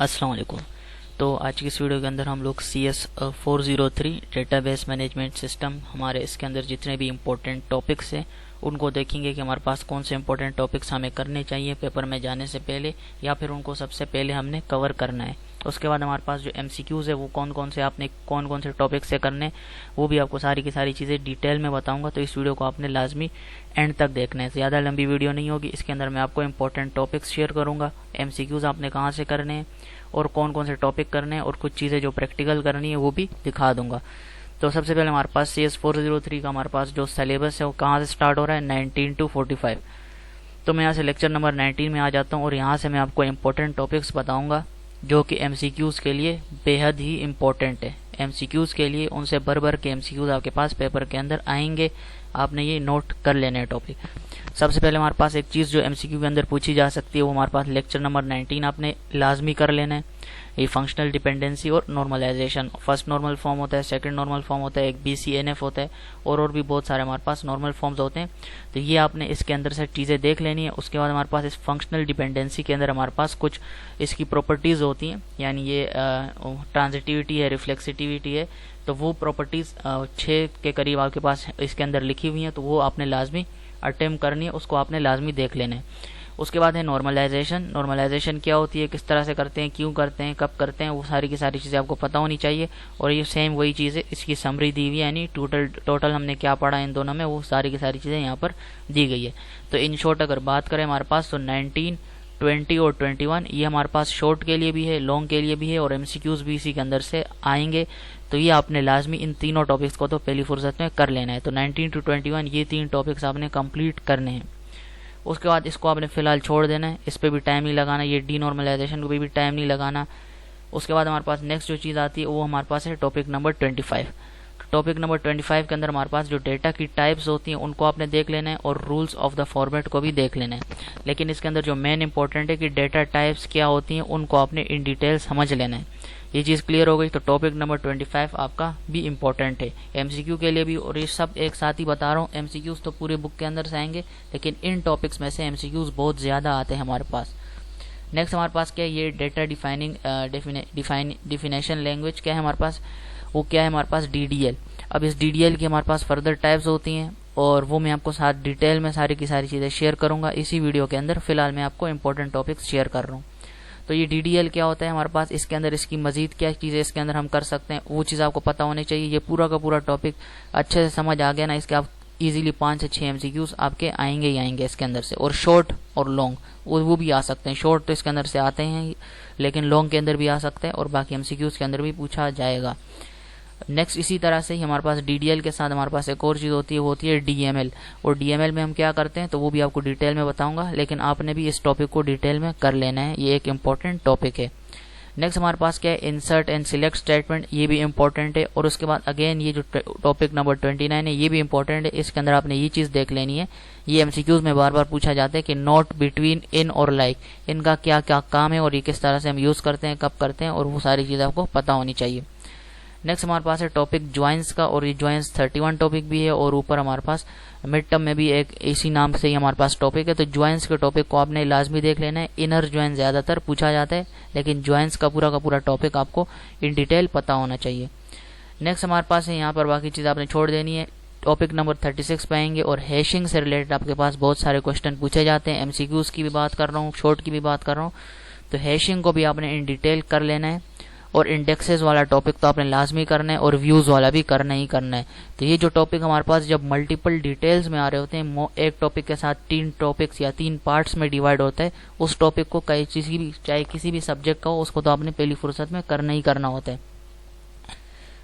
अस्सलाम वालेकुम। तो आज की इस वीडियो के अंदर हम लोग CS403 डेटाबेस मैनेजमेंट सिस्टम, हमारे इसके अंदर जितने भी इम्पोर्टेंट टॉपिक्स हैं उनको देखेंगे कि हमारे पास कौन से इम्पोर्टेंट टॉपिक्स हमें करने चाहिए पेपर में जाने से पहले, या फिर उनको सबसे पहले हमने कवर करना है। उसके बाद हमारे पास जो MCQs है वो कौन कौन से आपने कौन कौन से टॉपिक से करने, वो भी आपको सारी की सारी चीज़ें डिटेल में बताऊंगा। तो इस वीडियो को आपने लाजमी एंड तक देखना है। ज़्यादा लंबी वीडियो नहीं होगी, इसके अंदर मैं आपको इंपॉर्टेंट टॉपिक्स शेयर करूंगा, MCQs आपने कहाँ से करने हैं और कौन कौन से टॉपिक करने हैं, और कुछ चीज़ें जो प्रैक्टिकल करनी है वो भी दिखा दूंगा। तो सबसे पहले हमारे पास CS403 का हमारे पास जो सिलेबस है वो कहाँ से स्टार्ट हो रहा है, 19 to 45। तो मैं यहाँ से लेक्चर नंबर 19 में आ जाता हूँ और यहाँ से मैं आपको इम्पोर्टेंट टॉपिक्स बताऊंगा जो कि MCQs के लिए बेहद ही इम्पोर्टेंट है। MCQs के लिए उनसे भर के MCQs आपके पास पेपर के अंदर आएंगे, आपने ये नोट कर लेना है टॉपिक। सबसे पहले हमारे पास एक चीज़ जो MCQ के अंदर पूछी जा सकती है वो हमारे पास लेक्चर नंबर 19 आपने लाजमी कर लेना है। ये फंक्शनल डिपेंडेंसी और नॉर्मलाइजेशन, फर्स्ट नॉर्मल फॉर्म होता है, सेकंड नॉर्मल फॉर्म होता है, एक BCNF होता है और भी बहुत सारे हमारे पास नॉर्मल फॉर्म्स होते हैं। तो ये आपने इसके अंदर से चीज़ें देख लेनी है। उसके बाद हमारे पास इस फंक्शनल डिपेंडेंसी के अंदर हमारे पास कुछ इसकी प्रॉपर्टीज़ होती हैं, यानी ये ट्रांजिटिविटी है, रिफ्लेक्सिटिविटी है, तो वो प्रॉपर्टीज़ 6 के करीब आपके पास इसके अंदर लिखी हुई हैं, तो वो आपने लाजमी अटेम्प्ट करनी है, उसको आपने लाजमी देख लेना है। उसके बाद है नॉर्मलाइजेशन। नॉर्मलाइजेशन क्या होती है, किस तरह से करते हैं, क्यों करते हैं, कब करते हैं, वो सारी की सारी चीज़ें आपको पता होनी चाहिए। और ये सेम वही चीज़ है, इसकी समरी दी हुई है, यानी टोटल हमने क्या पढ़ा इन दोनों में, वो सारी की सारी चीज़ें यहाँ पर दी गई है। तो इन शॉर्ट अगर बात करें हमारे पास, तो 19, 20 और 21 ये हमारे पास शॉर्ट के लिए भी है, लॉन्ग के लिए भी है, और MCQs भी इसी के अंदर से आएंगे। तो ये आपने लाजमी इन तीनों टॉपिक्स को तो पहली फुर्सत में कर लेना है। तो 19 to 21 ये 3 टॉपिक्स आपने कंप्लीट करने हैं। उसके बाद इसको आपने फिलहाल छोड़ देना है, इस पर भी टाइम नहीं लगाना, ये डीनॉर्मलाइजेशन को भी टाइम नहीं लगाना। उसके बाद हमारे पास नेक्स्ट जो चीज़ आती है वो हमारे पास है टॉपिक नंबर 25। टॉपिक नंबर 25 के अंदर हमारे पास जो डेटा की टाइप्स होती हैं उनको आपने देख लेना है, और रूल्स ऑफ द फॉर्मेट को भी देख लेना है। लेकिन इसके अंदर जो मेन इंपॉर्टेंट है कि डेटा टाइप्स क्या होती हैं उनको आपने इन डिटेल समझ लेना है। ये चीज़ क्लियर हो गई। तो टॉपिक नंबर 25 आपका भी इम्पोर्टेंट है MCQ के लिए भी, और ये सब एक साथ ही बता रहा हूँ। MCQs तो पूरे बुक के अंदर से आएंगे, लेकिन इन टॉपिक्स में से MCQs बहुत ज़्यादा आते हैं हमारे पास। नेक्स्ट हमारे पास क्या है, ये डेटा डिफिनेशन लैंग्वेज क्या है हमारे पास, वो क्या है हमारे पास DDL। अब इस DDL की हमारे पास फर्दर टाइप्स होती हैं, और वो मैं आपको साथ डिटेल में सारी की सारी चीज़ें शेयर करूँगा इसी वीडियो के अंदर। फिलहाल मैं आपको इंपॉर्टेंट टॉपिक्स शेयर कर रहा हूँ। तो ये DDL क्या होता है हमारे पास, इसके अंदर इसकी मजीद क्या चीज़ें इसके अंदर हम कर सकते हैं, वो चीज़ आपको पता होनी चाहिए। ये पूरा का पूरा टॉपिक अच्छे से समझ आ गया ना, इसके आप इजीली 5 से 6 MCQs आपके आएंगे ही आएंगे इसके अंदर से। और शॉर्ट और लॉन्ग वो भी आ सकते हैं। शॉर्ट तो इसके अंदर से आते हैं, लेकिन लॉन्ग के अंदर भी आ सकते हैं, और बाकी MCQs के अंदर भी पूछा जाएगा। नेक्स्ट इसी तरह से ही हमारे पास DDL के साथ हमारे पास एक और चीज़ होती है, वो होती है DML। और DML में हम क्या करते हैं तो वो भी आपको डिटेल में बताऊंगा, लेकिन आपने भी इस टॉपिक को डिटेल में कर लेना है, ये एक इम्पॉर्टेंट टॉपिक है। नेक्स्ट हमारे पास क्या है, इंसर्ट एंड सिलेक्ट स्टेटमेंट, ये भी इम्पोर्टेंट है। और उसके बाद अगेन ये जो टॉपिक नंबर 29 है ये भी इम्पोर्टेंट है। इसके अंदर आपने ये चीज़ देख लेनी है, ये MCQs में बार बार पूछा जाता है कि नॉट, बिटवीन, इन और लाइक, इनका क्या क्या काम है और ये किस तरह से हम यूज़ करते हैं, कब करते हैं, और वो सारी चीज़ें आपको पता होनी चाहिए। नेक्स्ट हमारे पास है टॉपिक ज्वाइंस का, और ये ज्वाइंस 31 टॉपिक भी है, और ऊपर हमारे पास मिड टर्म में भी एक इसी नाम से ही हमारे पास टॉपिक है। तो ज्वाइंस के टॉपिक को आपने लाजमी देख लेना है। इनर ज्वाइन ज़्यादातर पूछा जाता है, लेकिन ज्वाइंस का पूरा टॉपिक आपको इन डिटेल पता होना चाहिए। नेक्स्ट हमारे पास है, यहाँ पर बाकी चीज़ आपने छोड़ देनी है। टॉपिक नंबर 36 पे आएंगे, और हैशिंग से रिलेटेड आपके पास बहुत सारे क्वेश्चन पूछे जाते हैं। MCQs की भी बात कर रहा हूँ, शॉर्ट की भी बात कर रहा हूँ, तो हैशिंग को भी आपने इन डिटेल कर लेना है। और इंडेक्सेस वाला टॉपिक तो आपने लाजमी करना है, और व्यूज़ वाला भी करना ही करना है। तो ये जो टॉपिक हमारे पास जब मल्टीपल डिटेल्स में आ रहे होते हैं, एक टॉपिक के साथ 3 टॉपिक्स या 3 पार्ट्स में डिवाइड होता है, उस टॉपिक को चाहे किसी भी सब्जेक्ट का हो, उसको तो आपने पहली फुर्सत में करना ही करना होता है।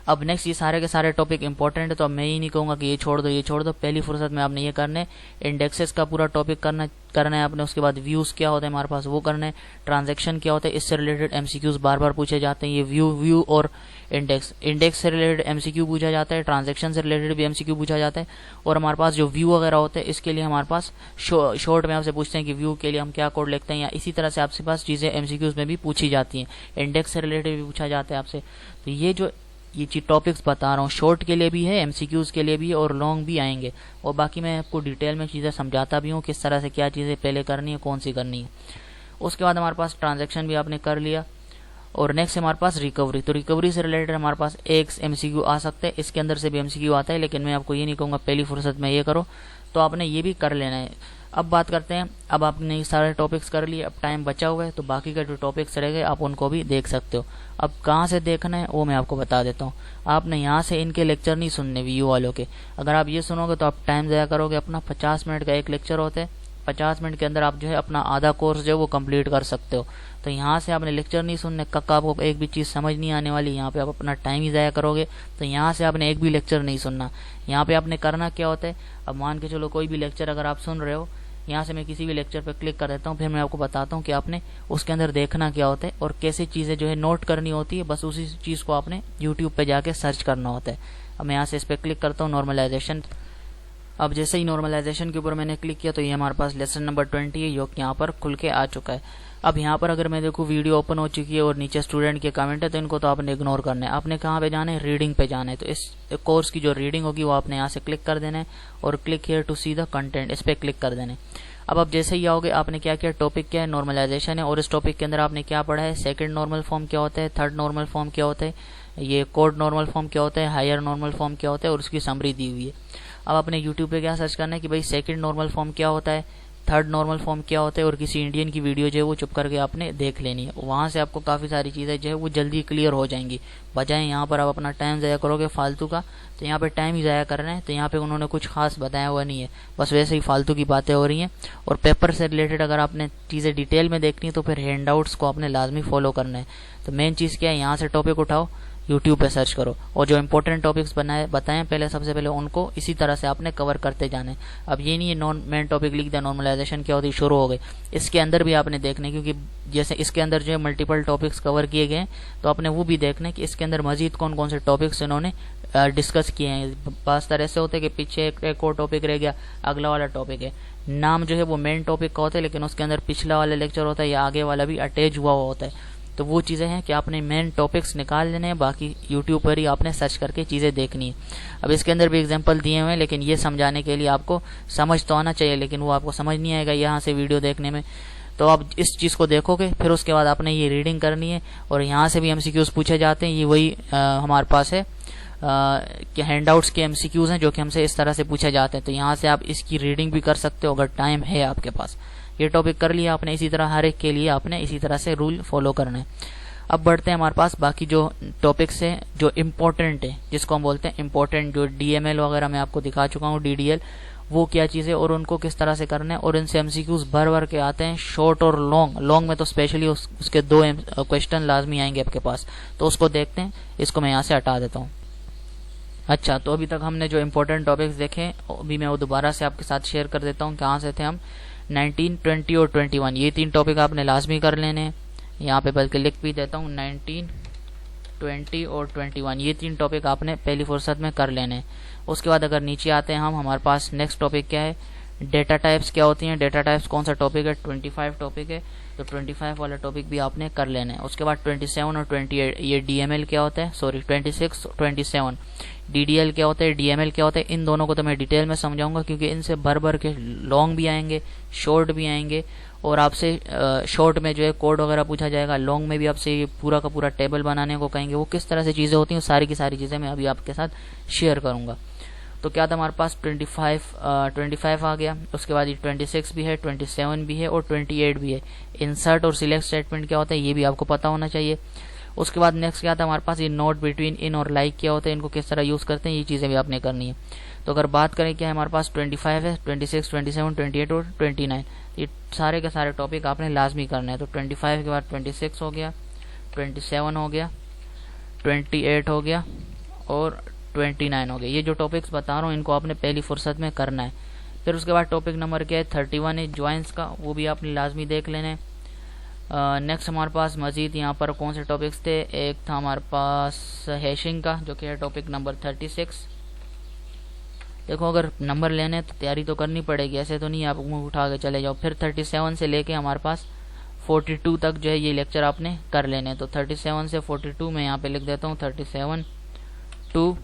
अब नेक्स्ट ये सारे के सारे टॉपिक इंपॉर्टेंट है, तो अब मैं ही नहीं कहूँगा कि ये छोड़ दो, पहली फुर्सत में आपने ये करना है। इंडेक्सेस का पूरा टॉपिक करना है आपने। उसके बाद व्यूज़ क्या होता है हमारे पास वो करना है। ट्रांजैक्शन क्या होता है, इससे रिलेटेड MCQs बार बार पूछे जाते हैं। ये व्यू और इंडेक्स से रिलेटेड MCQ पूछा जाता है, ट्रांजैक्शन से रिलेटेड भी MCQ पूछा जाता है। और हमारे पास जो व्यू वगैरह होते हैं, इसके लिए हमारे पास शॉर्ट में आपसे पूछते हैं कि व्यू के लिए हम क्या कोड लिखते हैं, या इसी तरह से आपके पास चीज़ें MCQs में भी पूछी जाती हैं। इंडेक्स से रिलेटेड भी पूछा जाता है आपसे। तो ये चीज टॉपिक्स बता रहा हूँ, शॉर्ट के लिए भी है, MCQs के लिए भी है, और लॉन्ग भी आएंगे। और बाकी मैं आपको डिटेल में चीज़ें समझाता भी हूँ, किस तरह से क्या चीज़ें पहले करनी है, कौन सी करनी है। उसके बाद हमारे पास ट्रांजैक्शन भी आपने कर लिया। और नेक्स्ट है हमारे पास रिकवरी। तो रिकवरी से रिलेटेड हमारे पास एक एमसीक्यू आ सकता है, इसके अंदर से भी एमसीक्यू आता है, लेकिन मैं आपको ये नहीं कहूँगा पहली फुर्सत में ये करो, तो आपने ये भी कर लेना है। अब बात करते हैं, अब आपने सारे टॉपिक्स कर लिए, अब टाइम बचा हुआ है, तो बाकी का जो टॉपिक्स रह गए आप उनको भी देख सकते हो। अब कहाँ से देखना है वो मैं आपको बता देता हूँ। आपने यहाँ से इनके लेक्चर नहीं सुनने वीयू वालों के, अगर आप ये सुनोगे तो आप टाइम ज़ाया करोगे अपना। 50 मिनट का एक लेक्चर होता है, 50 मिनट के अंदर आप जो है अपना आधा कोर्स जो है वो कंप्लीट कर सकते हो। तो यहाँ से आपने लेक्चर नहीं सुनने, कक्का आपको एक भी चीज़ समझ नहीं आने वाली, यहाँ पे आप अपना टाइम ही ज़ाया करोगे। तो यहाँ से आपने एक भी लेक्चर नहीं सुनना। यहाँ पे आपने करना क्या होता है, अब मान के चलो कोई भी लेक्चर अगर आप सुन रहे हो, यहाँ से मैं किसी भी लेक्चर पर क्लिक कर देता हूँ, फिर मैं आपको बताता हूँ कि आपने उसके अंदर देखना क्या होता है और कैसे चीज़ें जो है नोट करनी होती है। बस उसी चीज़ को आपने यूट्यूब पे जाके सर्च करना होता है। अब मैं यहाँ से इस पर क्लिक करता हूँ, नॉर्मलाइजेशन। अब जैसे ही नॉर्मलाइजेशन के ऊपर मैंने क्लिक किया तो ये हमारे पास लेसन नंबर 20 है, जो यहाँ पर खुल के आ चुका है। अब यहाँ पर अगर मैं देखूँ वीडियो ओपन हो चुकी है और नीचे स्टूडेंट के कमेंट है, तो इनको तो आपने इग्नोर करना है। आपने कहाँ पे जाना है, रीडिंग पे जाना है। तो इस कोर्स की जो रीडिंग होगी वो आपने यहाँ से क्लिक कर देना है और click here to see the content, इस पर क्लिक कर देना है। अब आप जैसे ही आओगे, आपने क्या किया, टॉपिक क्या है, नॉर्मलाइजेशन है, और इस टॉपिक के अंदर आपने क्या पढ़ा है, सेकंड नॉर्मल फॉर्म क्या होता है, थर्ड नॉर्मल फॉर्म क्या होता है, ये कोड नॉर्मल फॉर्म क्या होता है, हायर नॉर्मल फॉर्म क्या होता है, और उसकी समरी दी हुई है। अब आपने यूट्यूब पे क्या सर्च करना है कि भाई सेकंड नॉर्मल फॉर्म क्या होता है, थर्ड नॉर्मल फॉर्म क्या होता है, और किसी इंडियन की वीडियो जो है वो चुप करके आपने देख लेनी है। वहाँ से आपको काफ़ी सारी चीज़ें जो है वो जल्दी क्लियर हो जाएंगी, बजाय यहाँ पर आप अपना टाइम ज़ाया करोगे फालतू का। तो यहाँ पे टाइम ही ज़ाया कर रहे हैं, तो यहाँ पे उन्होंने कुछ खास बताया हुआ नहीं है, बस वैसे ही फालतू की बातें हो रही हैं। और पेपर से रिलेटेड अगर आपने चीज़ें डिटेल में देखनी है तो फिर हैंडआउट्स को आपने लाजमी फॉलो करना है। तो मेन चीज़ क्या है, यहाँ से टॉपिक उठाओ, यूट्यूब पे सर्च करो, और जो इंपॉर्टेंट टॉपिक्स बताएं पहले, सबसे पहले उनको इसी तरह से आपने कवर करते जाने। अब ये नहीं है नॉन मेन टॉपिक लिख दिया, नॉर्मलाइजेशन क्या होती है, शुरू हो गए। इसके अंदर भी आपने देखने, क्योंकि जैसे इसके अंदर जो है मल्टीपल टॉपिक्स कवर किए गए हैं, तो आपने वो भी देखना कि इसके अंदर मजीद कौन कौन से टॉपिक्स इन्होंने डिस्कस किए हैं। पास तरह से होते हैं कि पीछे एक और टॉपिक रह गया, अगला वाला टॉपिक है, नाम जो है वो मेन टॉपिक का होता है, लेकिन उसके अंदर पिछला वाला लेक्चर होता है या आगे वाला भी अटैच हुआ होता है। तो वो चीज़ें हैं कि आपने मेन टॉपिक्स निकाल लेने हैं, बाकी यूट्यूब पर ही आपने सर्च करके चीज़ें देखनी है। अब इसके अंदर भी एग्जांपल दिए हुए हैं, लेकिन ये समझाने के लिए आपको समझ तो आना चाहिए, लेकिन वो आपको समझ नहीं आएगा यहाँ से वीडियो देखने में। तो आप इस चीज़ को देखोगे, फिर उसके बाद आपने ये रीडिंग करनी है, और यहाँ से भी एमसीक्यूज पूछे जाते हैं। ये वही हमारे पास है कि हैंडआउट्स के एमसीक्यूज हैं जो कि हमसे इस तरह से पूछे जाते हैं। तो यहाँ से आप इसकी रीडिंग भी कर सकते हो अगर टाइम है आपके पास। ये टॉपिक कर लिया आपने, इसी तरह हर एक के लिए आपने इसी तरह से रूल फॉलो करना है। अब बढ़ते हैं हमारे पास बाकी जो टॉपिक्स हैं जो इम्पोर्टेंट है, जिसको हम बोलते हैं इम्पोर्टेंट, जो डीएमएल वगैरह मैं आपको दिखा चुका हूँ, डीडीएल, वो क्या चीज़ है और उनको किस तरह से करना है। और इनसे एमसीक्यूज भर भर के आते हैं, शॉर्ट और लॉन्ग में तो स्पेशली उसके 2 क्वेश्चन लाजमी आएंगे आपके पास, तो उसको देखते हैं। इसको मैं यहाँ से हटा देता हूँ। अच्छा, तो अभी तक हमने जो इम्पोर्टेंट टॉपिक्स देखे, अभी मैं वो दोबारा से आपके साथ शेयर कर देता हूँ। कहाँ से थे हम, 19, 20 और 21, ये 3 टॉपिक आपने लाजमी कर लेने हैं। यहाँ पे बल्कि लिख भी देता हूँ, 19, 20 और 21, ये 3 टॉपिक आपने पहली फुर्सत में कर लेने हैं। उसके बाद अगर नीचे आते हैं हम, हमारे पास नेक्स्ट टॉपिक क्या है, डेटा टाइप्स क्या होती हैं। डेटा टाइप्स कौन सा टॉपिक है, 25 टॉपिक है, तो 25 वाला टॉपिक भी आपने कर लेना है। उसके बाद 27 और 28, ये डीएमएल क्या होता है, सॉरी 26, 27 डीडीएल क्या होता है, डीएमएल क्या होता है। इन दोनों को तो मैं डिटेल में समझाऊंगा, क्योंकि इनसे भर भर के लॉन्ग भी आएंगे, शॉर्ट भी आएंगे, और आपसे शॉर्ट में जो है कोड वगैरह पूछा जाएगा, लॉन्ग में भी आपसे ये पूरा का पूरा टेबल बनाने को कहेंगे। वो किस तरह से चीज़ें होती हैं, सारी की सारी चीज़ें मैं अभी आपके साथ शेयर करूंगा। तो क्या था हमारे पास, 25 आ गया। उसके बाद ये 26 भी है, 27 भी है और 28 भी है। इंसर्ट और सिलेक्ट स्टेटमेंट क्या होता है ये भी आपको पता होना चाहिए। उसके बाद नेक्स्ट क्या था हमारे पास, ये नोट बिटवीन इन और लाइक क्या होता है, इनको किस तरह यूज़ करते हैं, ये चीज़ें भी आपने करनी है। तो अगर बात करें क्या है हमारे पास, 25 है, 26, 27, 28 और 29, ये सारे के सारे टॉपिक आपने लाजमी करने हैं। तो 25 के बाद 26 हो गया, 27 हो गया, 28 हो गया और 29 हो गया। ये जो टॉपिक्स बता रहा हूँ इनको आपने पहली फुर्सत में करना है। फिर उसके बाद टॉपिक नंबर क्या है, 31 है ज्वाइंस का, वो भी आपने लाजमी देख लेना है। नेक्स्ट हमारे पास मजीद यहाँ पर कौन से टॉपिक्स थे, एक था हमारे पास हैशिंग का, जो कि है टॉपिक नंबर 36। देखो अगर नंबर लेने तो तैयारी तो करनी पड़ेगी, ऐसे तो नहीं आप मुंह उठा के चले जाओ। फिर 37 से लेके हमारे पास 42 तक जो है ये लेक्चर आपने कर लेने। तो 37 से 42 में यहाँ पे लिख देता हूँ, 37 to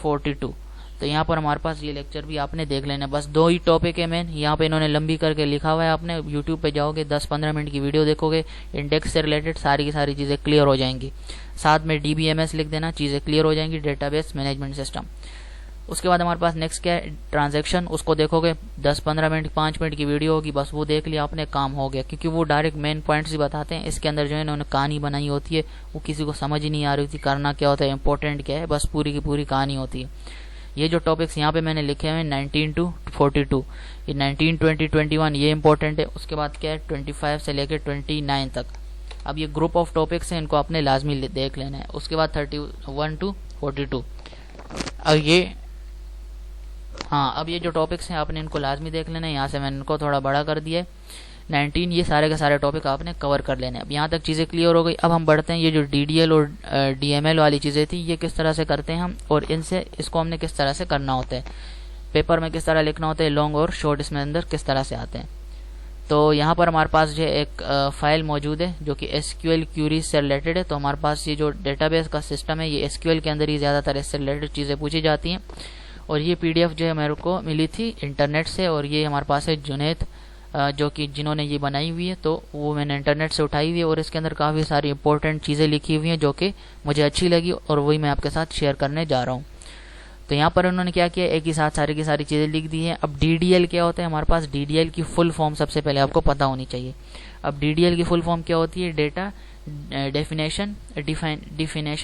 42। तो यहाँ पर हमारे पास ये लेक्चर भी आपने देख लेना। बस 2 ही टॉपिक है मेन, यहाँ पे इन्होंने लंबी करके लिखा हुआ है। आपने यूट्यूब पे जाओगे 10-15 मिनट की वीडियो देखोगे, इंडेक्स से रिलेटेड सारी की सारी चीज़ें क्लियर हो जाएंगी। साथ में DBMS लिख देना, चीज़ें क्लियर हो जाएंगी, डेटाबेस मैनेजमेंट सिस्टम। उसके बाद हमारे पास नेक्स्ट क्या है, ट्रांजैक्शन। उसको देखोगे 10-15 मिनट 5 मिनट की वीडियो होगी, बस वो देख लिया आपने, काम हो गया। क्योंकि वो डायरेक्ट मेन पॉइंट्स ही बताते हैं। इसके अंदर जो है इन्होंने कहानी बनाई होती है, वो किसी को समझ ही नहीं आ रही थी करना क्या होता है, इंपॉर्टेंट क्या है, बस पूरी की पूरी कहानी होती है। ये जो टॉपिक्स यहाँ पे मैंने लिखे हुए 19 to 42, ये 19, 20, 21 ये इंपॉर्टेंट है। उसके बाद क्या है 25 से लेकर 29 तक। अब ये ग्रुप ऑफ टॉपिक्स हैं, इनको आपने लाजमी देख लेना है। उसके बाद 31 to 42। अब ये जो टॉपिक्स हैं आपने इनको लाजमी देख लेना है। यहाँ से मैंने इनको थोड़ा बड़ा कर दिया है। 19 ये सारे के सारे टॉपिक आपने कवर कर लेने हैं। अब यहाँ तक चीज़ें क्लियर हो गई। अब हम बढ़ते हैं, ये जो DDL और DML वाली चीज़ें थी, ये किस तरह से करते हैं हम, और इसको हमने किस तरह से करना होता है, पेपर में किस तरह लिखना होता है, लॉन्ग और शॉर्ट इसमें अंदर किस तरह से आते हैं। तो यहाँ पर हमारे पास जो एक फाइल मौजूद है जो कि SQL क्यूरीज से रिलेटेड है। तो हमारे पास ये जो डेटाबेस का सिस्टम है, ये SQL के अंदर ही ज़्यादातर इससे रिलेटेड चीज़ें पूछी जाती हैं। और ये PDF जो है मेरे को मिली थी इंटरनेट से, और ये हमारे पास है जुनैद जो कि जिन्होंने ये बनाई हुई है, तो वो मैंने इंटरनेट से उठाई हुई है। और इसके अंदर काफ़ी सारी इंपॉर्टेंट चीज़ें लिखी हुई हैं जो कि मुझे अच्छी लगी, और वही मैं आपके साथ शेयर करने जा रहा हूँ। तो यहाँ पर उन्होंने क्या किया, एक ही साथ सारी की सारी चीज़ें लिख दी हैं। अब DDL क्या होता है, हमारे पास DDL की फुल फॉर्म सबसे पहले आपको पता होनी चाहिए। अब DDL की फुल फॉर्म क्या होती है, डेटा डिफिनेशन।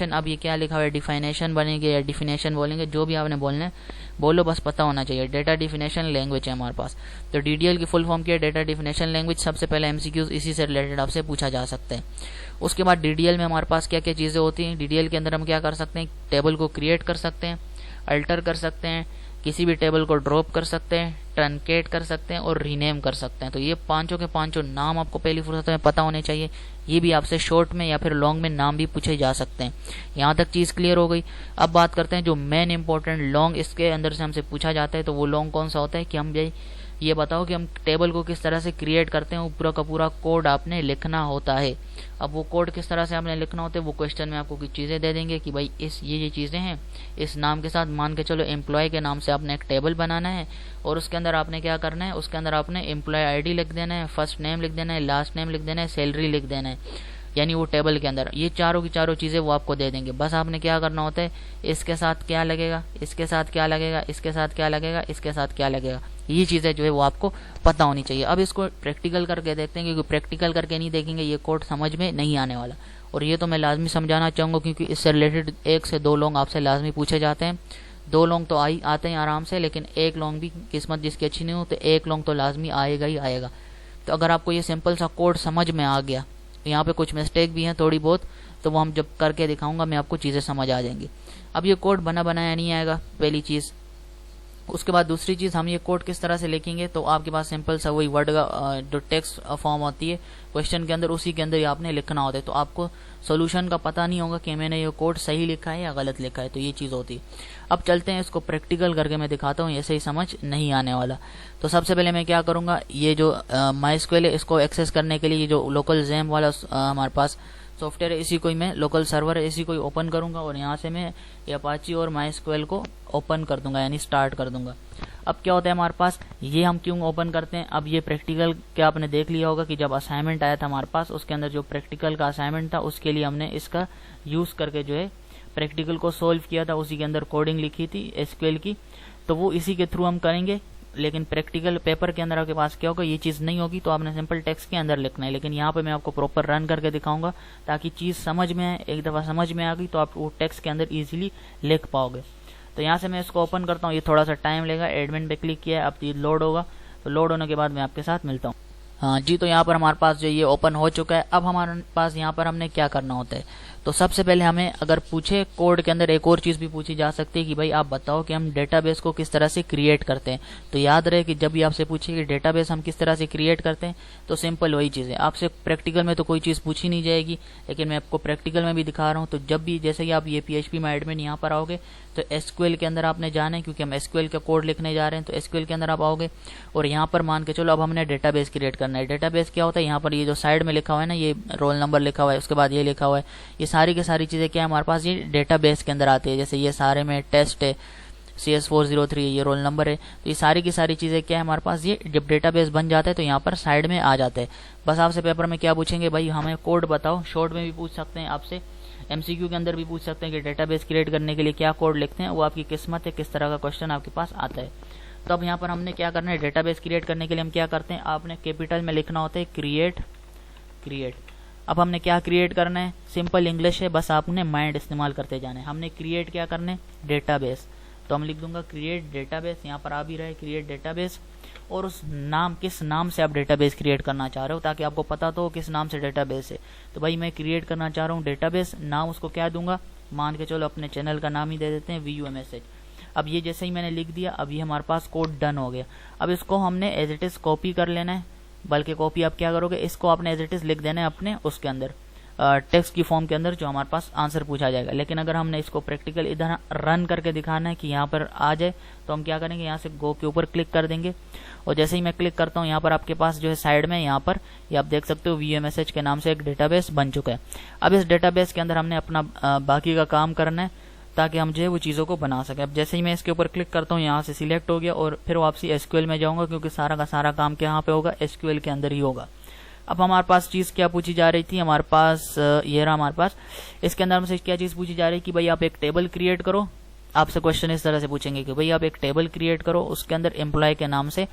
अब ये क्या लिखा हुआ है, डिफाइनेशन बनेंगे या डिफिनेशन बोलेंगे, जो भी आपने बोलना है बोलो, बस पता होना चाहिए। डेटा डिफिनेशन लैंग्वेज है हमारे पास। तो DDL की फुल फॉर्म क्या है, डेटा डिफिनेशन लैंग्वेज। सबसे पहले MCQs इसी से रिलेटेड आपसे पूछा जा सकता है। उसके बाद DDL में हमारे पास क्या क्या चीज़ें होती हैं। DDL के अंदर हम क्या कर सकते हैं, टेबल को क्रिएट कर सकते हैं, अल्टर कर सकते हैं, किसी भी टेबल को ड्रॉप कर सकते हैं, ट्रंकेट कर सकते हैं और रीनेम कर सकते हैं। तो ये पांचों के पांचों नाम आपको पहली फुर्सत में पता होने चाहिए। ये भी आपसे शॉर्ट में या फिर लॉन्ग में नाम भी पूछे जा सकते हैं। यहाँ तक चीज़ क्लियर हो गई। अब बात करते हैं जो मेन इंपॉर्टेंट लॉन्ग इसके अंदर से हमसे पूछा जाता है। तो वो लॉन्ग कौन सा होता है कि हम ये बताओ कि हम टेबल को किस तरह से क्रिएट करते हैं। पूरा का पूरा कोड आपने लिखना होता है। अब वो कोड किस तरह से आपने लिखना होता है, वो क्वेश्चन में आपको कुछ चीज़ें दे देंगे कि भाई ये चीज़ें हैं, इस नाम के साथ मान के चलो एम्प्लॉय के नाम से आपने एक टेबल बनाना है। और उसके अंदर आपने क्या करना है, उसके अंदर आपने एम्प्लॉय ID लिख देना है, फर्स्ट नेम लिख देना है, लास्ट नेम लिख देना है, सैलरी लिख देना है। यानी वो टेबल के अंदर ये चारों की चारों चीज़ें वो आपको दे देंगे। बस आपने क्या करना होता है, इसके साथ क्या लगेगा, इसके साथ क्या लगेगा, इसके साथ क्या लगेगा, इसके साथ क्या लगेगा, ये चीज़ें जो है वो आपको पता होनी चाहिए। अब इसको प्रैक्टिकल करके देखते हैं, क्योंकि प्रैक्टिकल करके नहीं देखेंगे ये कोड समझ में नहीं आने वाला। और ये तो मैं लाजमी समझाना चाहूँगा, क्योंकि इससे रिलेटेड 1 से 2 लॉन्ग आपसे लाजमी पूछे जाते हैं। 2 लॉन्ग तो आते हैं आराम से, लेकिन 1 लॉन्ग भी किस्मत जिसकी अच्छी नहीं हो तो 1 लॉन्ग तो लाजमी आएगा ही आएगा। तो अगर आपको ये सिंपल सा कोड समझ में आ गया, यहाँ पे कुछ मिस्टेक भी हैं थोड़ी बहुत, तो वो हम जब करके दिखाऊंगा मैं आपको चीज़ें समझ आ जाएंगी। अब ये कोड बना बनाया नहीं आएगा, पहली चीज़। उसके बाद दूसरी चीज़, हम ये कोड किस तरह से लिखेंगे। तो आपके पास सिंपल सा वही वर्ड का जो टेक्स्ट फॉर्म होती है क्वेश्चन के अंदर, उसी के अंदर ही आपने लिखना होता है। तो आपको सोल्यूशन का पता नहीं होगा कि मैंने ये कोड सही लिखा है या गलत लिखा है। तो ये चीज़ होती है। अब चलते हैं, इसको प्रैक्टिकल करके मैं दिखाता हूँ, ऐसे ही समझ नहीं आने वाला। तो सबसे पहले मैं क्या करूँगा, ये जो MySQL है इसको एक्सेस करने के लिए ये जो लोकल जैम वाला हमारे पास सॉफ्टवेयर है, इसी को ही मैं लोकल सर्वर है इसी को ही ओपन करूंगा। और यहाँ से मैं अपाची और MySQL को ओपन कर दूंगा, यानी स्टार्ट कर दूंगा। अब क्या होता है हमारे पास, ये हम क्यों ओपन करते हैं। अब ये प्रैक्टिकल क्या आपने देख लिया होगा कि जब असाइनमेंट आया था हमारे पास, उसके अंदर जो प्रैक्टिकल का असाइनमेंट था उसके लिए हमने इसका यूज़ करके जो है प्रैक्टिकल को सोल्व किया था। उसी के अंदर कोडिंग लिखी थी SQL की, तो वो इसी के थ्रू हम करेंगे। लेकिन प्रैक्टिकल पेपर के अंदर आपके पास क्या होगा, ये चीज़ नहीं होगी, तो आपने सिंपल टेक्स्ट के अंदर लिखना है। लेकिन यहाँ पे मैं आपको प्रॉपर रन करके दिखाऊंगा ताकि चीज़ समझ में आए। एक दफ़ा समझ में आ गई तो आप वो टेक्स्ट के अंदर इजीली लिख पाओगे। तो यहाँ से मैं इसको ओपन करता हूँ, ये थोड़ा सा टाइम लेगा। एडमिन पे क्लिक किया है, अब ये लोड होगा। तो लोड होने के बाद मैं आपके साथ मिलता हूँ। हाँ जी, तो यहाँ पर हमारे पास जो ये ओपन हो चुका है। अब हमारे पास यहाँ पर हमने क्या करना होता है, तो सबसे पहले हमें अगर पूछे कोड के अंदर एक और चीज़ भी पूछी जा सकती है कि भाई आप बताओ कि हम डेटाबेस को किस तरह से क्रिएट करते हैं। तो याद रहे कि जब भी आपसे पूछे कि डेटाबेस हम किस तरह से क्रिएट करते हैं, तो सिंपल वही चीज़ है। आपसे प्रैक्टिकल में तो कोई चीज़ पूछी नहीं जाएगी, लेकिन मैं आपको प्रैक्टिकल में भी दिखा रहा हूँ। तो जब भी जैसे ही आप ये PHP में एडमिन यहाँ पर आओगे तो SQL के अंदर आपने जाना है, क्योंकि हम SQL का कोड लिखने जा रहे हैं। तो SQL के अंदर आप आओगे और यहाँ पर मान के चलो अब हमने डेटाबेस क्रिएट करना है। डेटाबेस क्या होता है, यहाँ पर ये जो साइड में लिखा हुआ है ना, ये रोल नंबर लिखा हुआ है, उसके बाद ये लिखा हुआ है, ये सारी की सारी चीज़ें क्या है हमारे पास ये डेटाबेस के अंदर आती है। जैसे ये सारे में टेस्ट है, CS403 ये रोल नंबर है। तो ये सारी की सारी चीज़ें क्या है हमारे पास, ये जब डेटाबेस बन जाता है तो यहाँ पर साइड में आ जाते हैं। बस आपसे पेपर में क्या पूछेंगे भाई, हमें कोड बताओ। शॉर्ट में भी पूछ सकते हैं आपसे, MCQ के अंदर भी पूछ सकते हैं कि डेटाबेस क्रिएट करने के लिए क्या कोड लिखते हैं। वो आपकी किस्मत है किस तरह का क्वेश्चन आपके पास आता है। तो अब यहाँ पर हमने क्या करना है, डेटाबेस क्रिएट करने के लिए हम क्या करते हैं, आपने कैपिटल में लिखना होता है क्रिएट। अब हमने क्या क्रिएट करना है, सिंपल इंग्लिश है, बस आपने माइंड इस्तेमाल करते जाना है। हमने क्रिएट क्या करना है, डेटाबेस। तो हम लिख दूंगा क्रिएट डेटाबेस, यहाँ पर आ भी रहा है क्रिएट डेटाबेस। और उस नाम, किस नाम से आप डेटाबेस क्रिएट करना चाह रहे हो, ताकि आपको पता तो हो किस नाम से डेटाबेस है। तो भाई मैं क्रिएट करना चाह रहा हूँ डेटाबेस, नाम उसको क्या दूंगा, मान के चलो अपने चैनल का नाम ही दे देते हैं VUMSH। अब ये जैसे ही मैंने लिख दिया, अब ये हमारे पास कोड डन हो गया। अब इसको हमने एज इट इज कॉपी कर लेना है, बल्कि कॉपी आप क्या करोगे, इसको आपने एज इट इज लिख देना है अपने उसके अंदर, टेक्स्ट की फॉर्म के अंदर, जो हमारे पास आंसर पूछा जाएगा। लेकिन अगर हमने इसको प्रैक्टिकल इधर रन करके दिखाना है कि यहाँ पर आ जाए, तो हम क्या करेंगे, यहाँ से गो के ऊपर क्लिक कर देंगे। और जैसे ही मैं क्लिक करता हूँ, यहाँ पर आपके पास जो है साइड में, यहाँ पर ये आप देख सकते हो VUMSH के नाम से एक डेटाबेस बन चुका है। अब इस डेटाबेस के अंदर हमने अपना बाकी का काम करना है, ताकि हम जो है वो चीज़ों को बना सकें। अब जैसे ही मैं इसके ऊपर क्लिक करता हूँ, यहाँ से सिलेक्ट हो गया, और फिर वापसी SQL में जाऊँगा, क्योंकि सारा का सारा काम यहाँ पे होगा, SQL के अंदर ही होगा। अब हमारे पास चीज़ क्या पूछी जा रही थी, हमारे पास ये रहा हमारे पास, इसके अंदर हमसे क्या चीज़ पूछी जा रही है कि भाई आप एक टेबल क्रिएट करो। आपसे क्वेश्चन इस तरह से पूछेंगे कि भाई आप एक टेबल क्रिएट करो, उसके अंदर एम्प्लॉय के नाम से,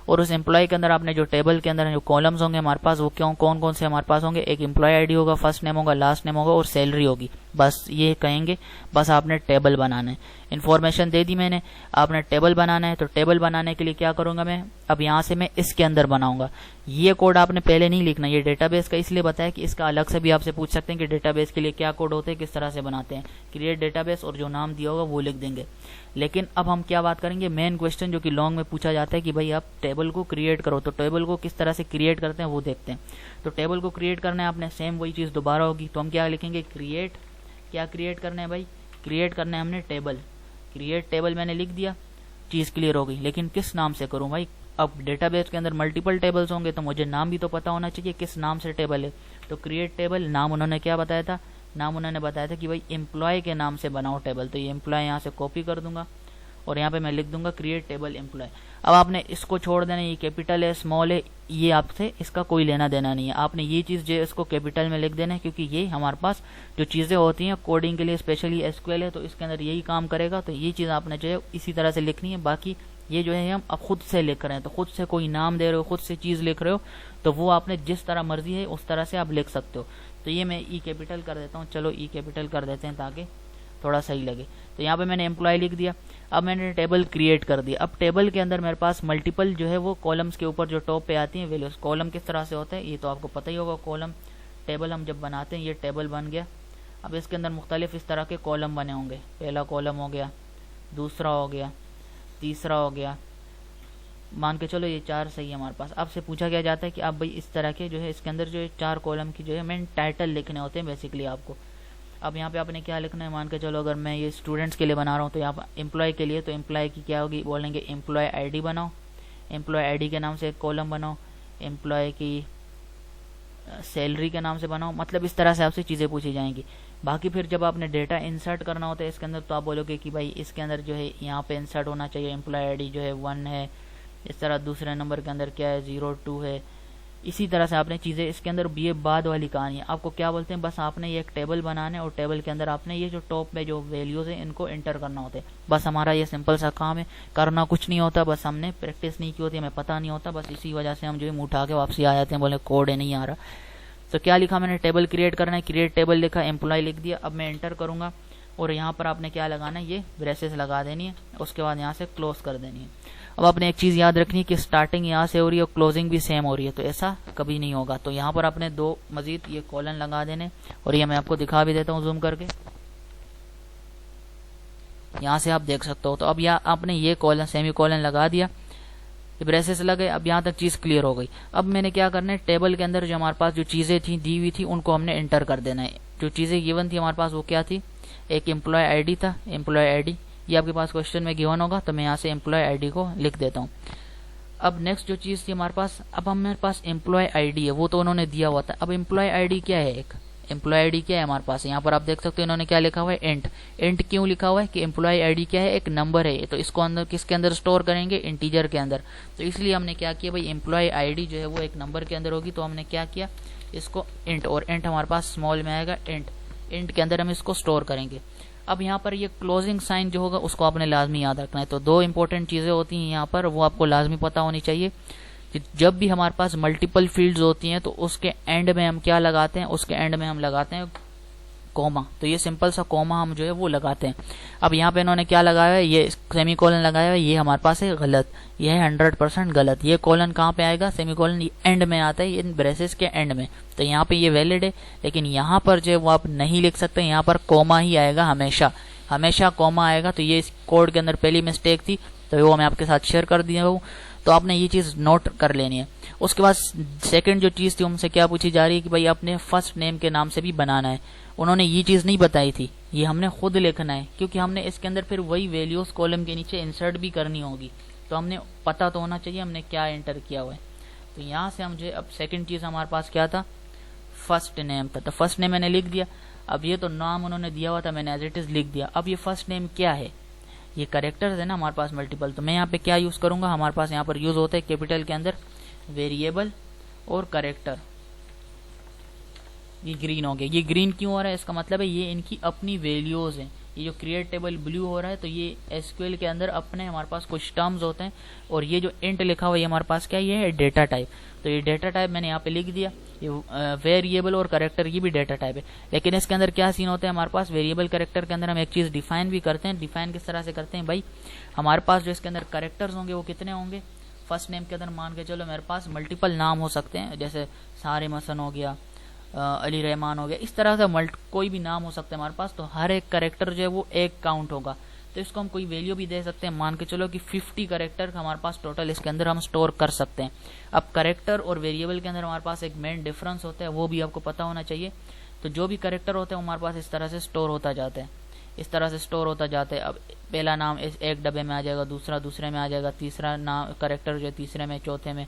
और उस एम्प्लॉय के अंदर आपने जो टेबल के अंदर जो कॉलम्स होंगे हमारे पास, वो कौन कौन से हमारे पास होंगे, एक एम्प्लॉय आईडी होगा, फर्स्ट नेम होगा, लास्ट नेम होगा, और सैलरी होगी। बस ये कहेंगे, बस आपने टेबल बनाना है। इन्फॉर्मेशन दे दी मैंने, आपने टेबल बनाना है। तो टेबल बनाने के लिए क्या करूंगा मैं, अब यहाँ से मैं इसके अंदर बनाऊंगा। ये कोड आपने पहले नहीं लिखना, ये डेटाबेस का इसलिए बताया कि इसका अलग से भी आपसे पूछ सकते हैं कि डेटाबेस के लिए क्या कोड होते हैं, किस तरह से बनाते हैं। क्रिएट डेटाबेस और जो नाम दिया होगा वो लिख देंगे। लेकिन अब हम क्या बात करेंगे, मेन क्वेश्चन जो कि लॉन्ग में पूछा जाता है कि भाई आप टेबल को क्रिएट करो। तो टेबल को किस तरह से क्रिएट करते हैं वो देखते हैं। तो टेबल को क्रिएट करना है आपने, सेम वही चीज़ दोबारा होगी। तो हम क्या लिखेंगे, क्रिएट, क्या क्रिएट करना है भाई, क्रिएट करना है हमने टेबल। क्रिएट टेबल मैंने लिख दिया, चीज़ क्लियर हो गई। लेकिन किस नाम से करूं भाई, अब डेटाबेस के अंदर मल्टीपल टेबल्स होंगे, तो मुझे नाम भी तो पता होना चाहिए किस नाम से टेबल है। तो क्रिएट टेबल, नाम उन्होंने क्या बताया था, नाम उन्होंने बताया था कि भाई एम्प्लॉय के नाम से बनाओ टेबल। तो ये एम्प्लॉय यहाँ से कॉपी कर दूंगा, और यहाँ पे मैं लिख दूंगा क्रिएट टेबल एम्प्लॉय। अब आपने इसको छोड़ देना, ये कैपिटल है, स्मॉल है, ये आपसे इसका कोई लेना देना नहीं है। आपने ये चीज़ जो है इसको कैपिटल में लिख देना है, क्योंकि ये हमारे पास जो चीज़ें होती हैं कोडिंग के लिए, स्पेशली SQL है, तो इसके अंदर यही काम करेगा। तो ये चीज़ आपने जो है इसी तरह से लिखनी है। बाकी ये जो है हम अब खुद से लिख रहे हैं, तो खुद से कोई नाम दे रहे हो, खुद से चीज़ लिख रहे हो, तो वो आपने जिस तरह मर्जी है उस तरह से आप लिख सकते हो। तो ये मैं E कैपिटल कर देता हूँ, चलो E कैपिटल कर देते हैं ताकि थोड़ा सही लगे। तो यहाँ पे मैंने एम्प्लॉय लिख दिया। अब मैंने टेबल क्रिएट कर दिया। अब टेबल के अंदर मेरे पास मल्टीपल जो है वो कॉलम्स के ऊपर जो टॉप पे आती हैं वैल्यूज। कॉलम किस तरह से होता है ये तो आपको पता ही होगा। कॉलम टेबल हम जब बनाते हैं, ये टेबल बन गया। अब इसके अंदर मुख्तलिफ इस तरह के कॉलम बने होंगे। पहला कॉलम हो गया, दूसरा हो गया, तीसरा हो गया, मान के चलो ये 4 सही है हमारे पास। अब से पूछा क्या जाता है कि आप भाई इस तरह के जो है इसके अंदर जो है 4 कॉलम की जो है मेन टाइटल लिखने होते हैं बेसिकली आपको। अब यहाँ पे आपने क्या लिखना है, मान के चलो अगर मैं ये स्टूडेंट्स के लिए बना रहा हूँ तो यहाँ पर एम्प्लॉय के लिए, तो एम्प्लॉय की क्या होगी, बोलेंगे एम्प्लॉय आईडी बनाओ। एम्प्लॉय आईडी के नाम से एक कॉलम बनाओ। एम्प्लॉय की सैलरी के नाम से बनाओ। मतलब इस तरह से आपसे चीज़ें पूछी जाएंगी। बाकी फिर जब आपने डेटा इंसर्ट करना होता है इसके अंदर, तो आप बोलोगे कि भाई इसके अंदर जो है यहाँ पे इंसर्ट होना चाहिए। एम्प्लॉय आईडी जो है 1 है, इस तरह दूसरे नंबर के अंदर क्या है 02 है। इसी तरह से आपने चीज़ें इसके अंदर ये बाद वाली कहानी है। आपको क्या बोलते हैं, बस आपने ये एक टेबल बनाना है और टेबल के अंदर आपने ये जो टॉप में जो वैल्यूज़ है इनको एंटर करना होता है। बस हमारा ये सिंपल सा काम है, करना कुछ नहीं होता। बस हमने प्रैक्टिस नहीं की होती, हमें पता नहीं होता। बस इसी वजह से हम जो है मुँह उठा के वापसी आ जाते हैं, बोले कोड है नहीं आ रहा। तो क्या लिखा मैंने, टेबल क्रिएट करना है, क्रिएट टेबल लिखा, एम्प्लॉय लिख दिया। अब मैं एंटर करूँगा और यहाँ पर आपने क्या लगाना है, ये ब्रेसेस लगा देनी है। उसके बाद यहाँ से क्लोज कर देनी है। अब आपने एक चीज़ याद रखनी है कि स्टार्टिंग यहाँ से हो रही है और क्लोजिंग भी सेम हो रही है, तो ऐसा कभी नहीं होगा। तो यहाँ पर आपने 2 मजीद ये कॉलन लगा देने, और ये मैं आपको दिखा भी देता हूँ जूम करके, यहाँ से आप देख सकते हो। तो अब यहाँ आपने ये कॉलन सेमी कॉलन लगा दिया, ब्रेसेस लगे। अब यहाँ तक चीज़ क्लियर हो गई। अब मैंने क्या करना है, टेबल के अंदर जो हमारे पास जो चीज़ें थी दी हुई थी उनको हमने एंटर कर देना है। जो चीज़ें गिवन थी हमारे पास वो क्या थी, एक एम्प्लॉय आईडी था, एम्प्लॉय आईडी ये आपके पास क्वेश्चन में गिवन होगा, तो मैं यहाँ से एम्प्लॉय आईडी को लिख देता हूँ। अब नेक्स्ट जो चीज़ थी हमारे पास, अब हमारे पास एम्प्लॉय आईडी है, वो तो उन्होंने दिया हुआ था। अब एम्प्लॉय आईडी क्या है, एक एम्प्लॉय आईडी क्या है हमारे पास, यहाँ पर आप देख सकते हो इन्होंने क्या लिखा हुआ है, इंट। इंट क्यों लिखा हुआ है कि एम्प्लॉय आईडी क्या है, एक नंबर है, तो इसको अंदर किसके अंदर स्टोर करेंगे, इंटीजर के अंदर। तो इसलिए हमने क्या किया भाई, एम्प्लॉय आईडी जो है वो एक नंबर के अंदर होगी, तो हमने क्या किया इसको इंट, और इंट हमारे पास स्मॉल में आएगा, इंट के अंदर हम इसको स्टोर करेंगे। अब यहाँ पर ये क्लोजिंग साइन जो होगा उसको आपने लाजमी याद रखना है। तो दो इंपॉर्टेंट चीजें होती हैं यहाँ पर, वो आपको लाजमी पता होनी चाहिए। जब भी हमारे पास मल्टीपल फील्ड्स होती हैं तो उसके एंड में हम क्या लगाते हैं, उसके एंड में हम लगाते हैं कॉमा। तो ये सिंपल सा कॉमा हम जो है वो लगाते हैं। अब यहाँ पे इन्होंने क्या लगाया है, ये सेमीकोलन लगाया है, ये हमारे पास है गलत, ये है 100% गलत। ये कॉलन कहाँ पे आएगा, सेमीकोलन एंड में आता है, इन ब्रेसेस के एंड में। तो यहाँ पे ये वैलिड है, लेकिन यहाँ पर जो है वो आप नहीं लिख सकते, यहाँ पर कॉमा ही आएगा, हमेशा हमेशा कॉमा आएगा। तो ये इस कोड के अंदर पहली मिस्टेक थी, तो वो मैं आपके साथ शेयर कर दिया हूँ, तो आपने ये चीज नोट कर लेनी है। उसके बाद सेकंड जो चीज थी उनसे क्या पूछी जा रही है कि भाई अपने फर्स्ट नेम के नाम से भी बनाना है। उन्होंने ये चीज नहीं बताई थी, ये हमने खुद लिखना है, क्योंकि हमने इसके अंदर फिर वही वैल्यूज कॉलम के नीचे इंसर्ट भी करनी होगी। तो हमने पता तो होना चाहिए हमने क्या एंटर किया हुआ है। तो यहाँ से हम जो अब सेकंड चीज हमारे पास क्या था, फर्स्ट नेम था। तो फर्स्ट नेम मैंने लिख दिया। अब ये तो नाम उन्होंने दिया हुआ था, मैंने एज इट इज लिख दिया। अब ये फर्स्ट नेम क्या है, ये करेक्टर्स है ना हमारे पास मल्टीपल, तो मैं यहाँ पे क्या यूज करूंगा, हमारे पास यहाँ पर यूज होता है कैपिटल के अंदर वेरिएबल और करेक्टर। ये ग्रीन हो गया, ये ग्रीन क्यों हो रहा है, इसका मतलब है ये इनकी अपनी वैल्यूज हैं। ये जो क्रिएट टेबल ब्लू हो रहा है, तो ये एसक्यूएल के अंदर अपने हमारे पास कुछ टर्म्स होते हैं, और ये जो इंट लिखा हुआ है हमारे पास क्या, ये है डेटा टाइप। तो ये डेटा टाइप मैंने यहाँ पे लिख दिया। ये वेरिएबल और करेक्टर ये भी डेटा टाइप है, लेकिन इसके अंदर क्या सीन होता है हमारे पास, वेरिएबल करेक्टर के अंदर हम एक चीज डिफाइन भी करते हैं। डिफाइन किस तरह से करते हैं भाई, हमारे पास जो इसके अंदर करेक्टर्स होंगे वो कितने होंगे, फर्स्ट नेम के अंदर मान के चलो मेरे पास मल्टीपल नाम हो सकते हैं, जैसे सारे मसन हो गया, अली रहमान हो गया, इस तरह से कोई भी नाम हो सकता है हमारे पास। तो हर एक करेक्टर जो है वो एक काउंट होगा, तो इसको हम कोई वैल्यू भी दे सकते हैं। मान के चलो कि 50 करेक्टर हमारे पास टोटल इसके अंदर हम स्टोर कर सकते हैं। अब करेक्टर और वेरिएबल के अंदर हमारे पास एक मेन डिफरेंस होता है, वो भी आपको पता होना चाहिए। तो जो भी करेक्टर होते हैं हमारे पास इस तरह से स्टोर होता जाता है, इस तरह से स्टोर होता जाता है। अब पहला नाम एक डब्बे में आ जाएगा, दूसरा दूसरे में आ जाएगा, तीसरा नाम करेक्टर जो है तीसरे में, चौथे में,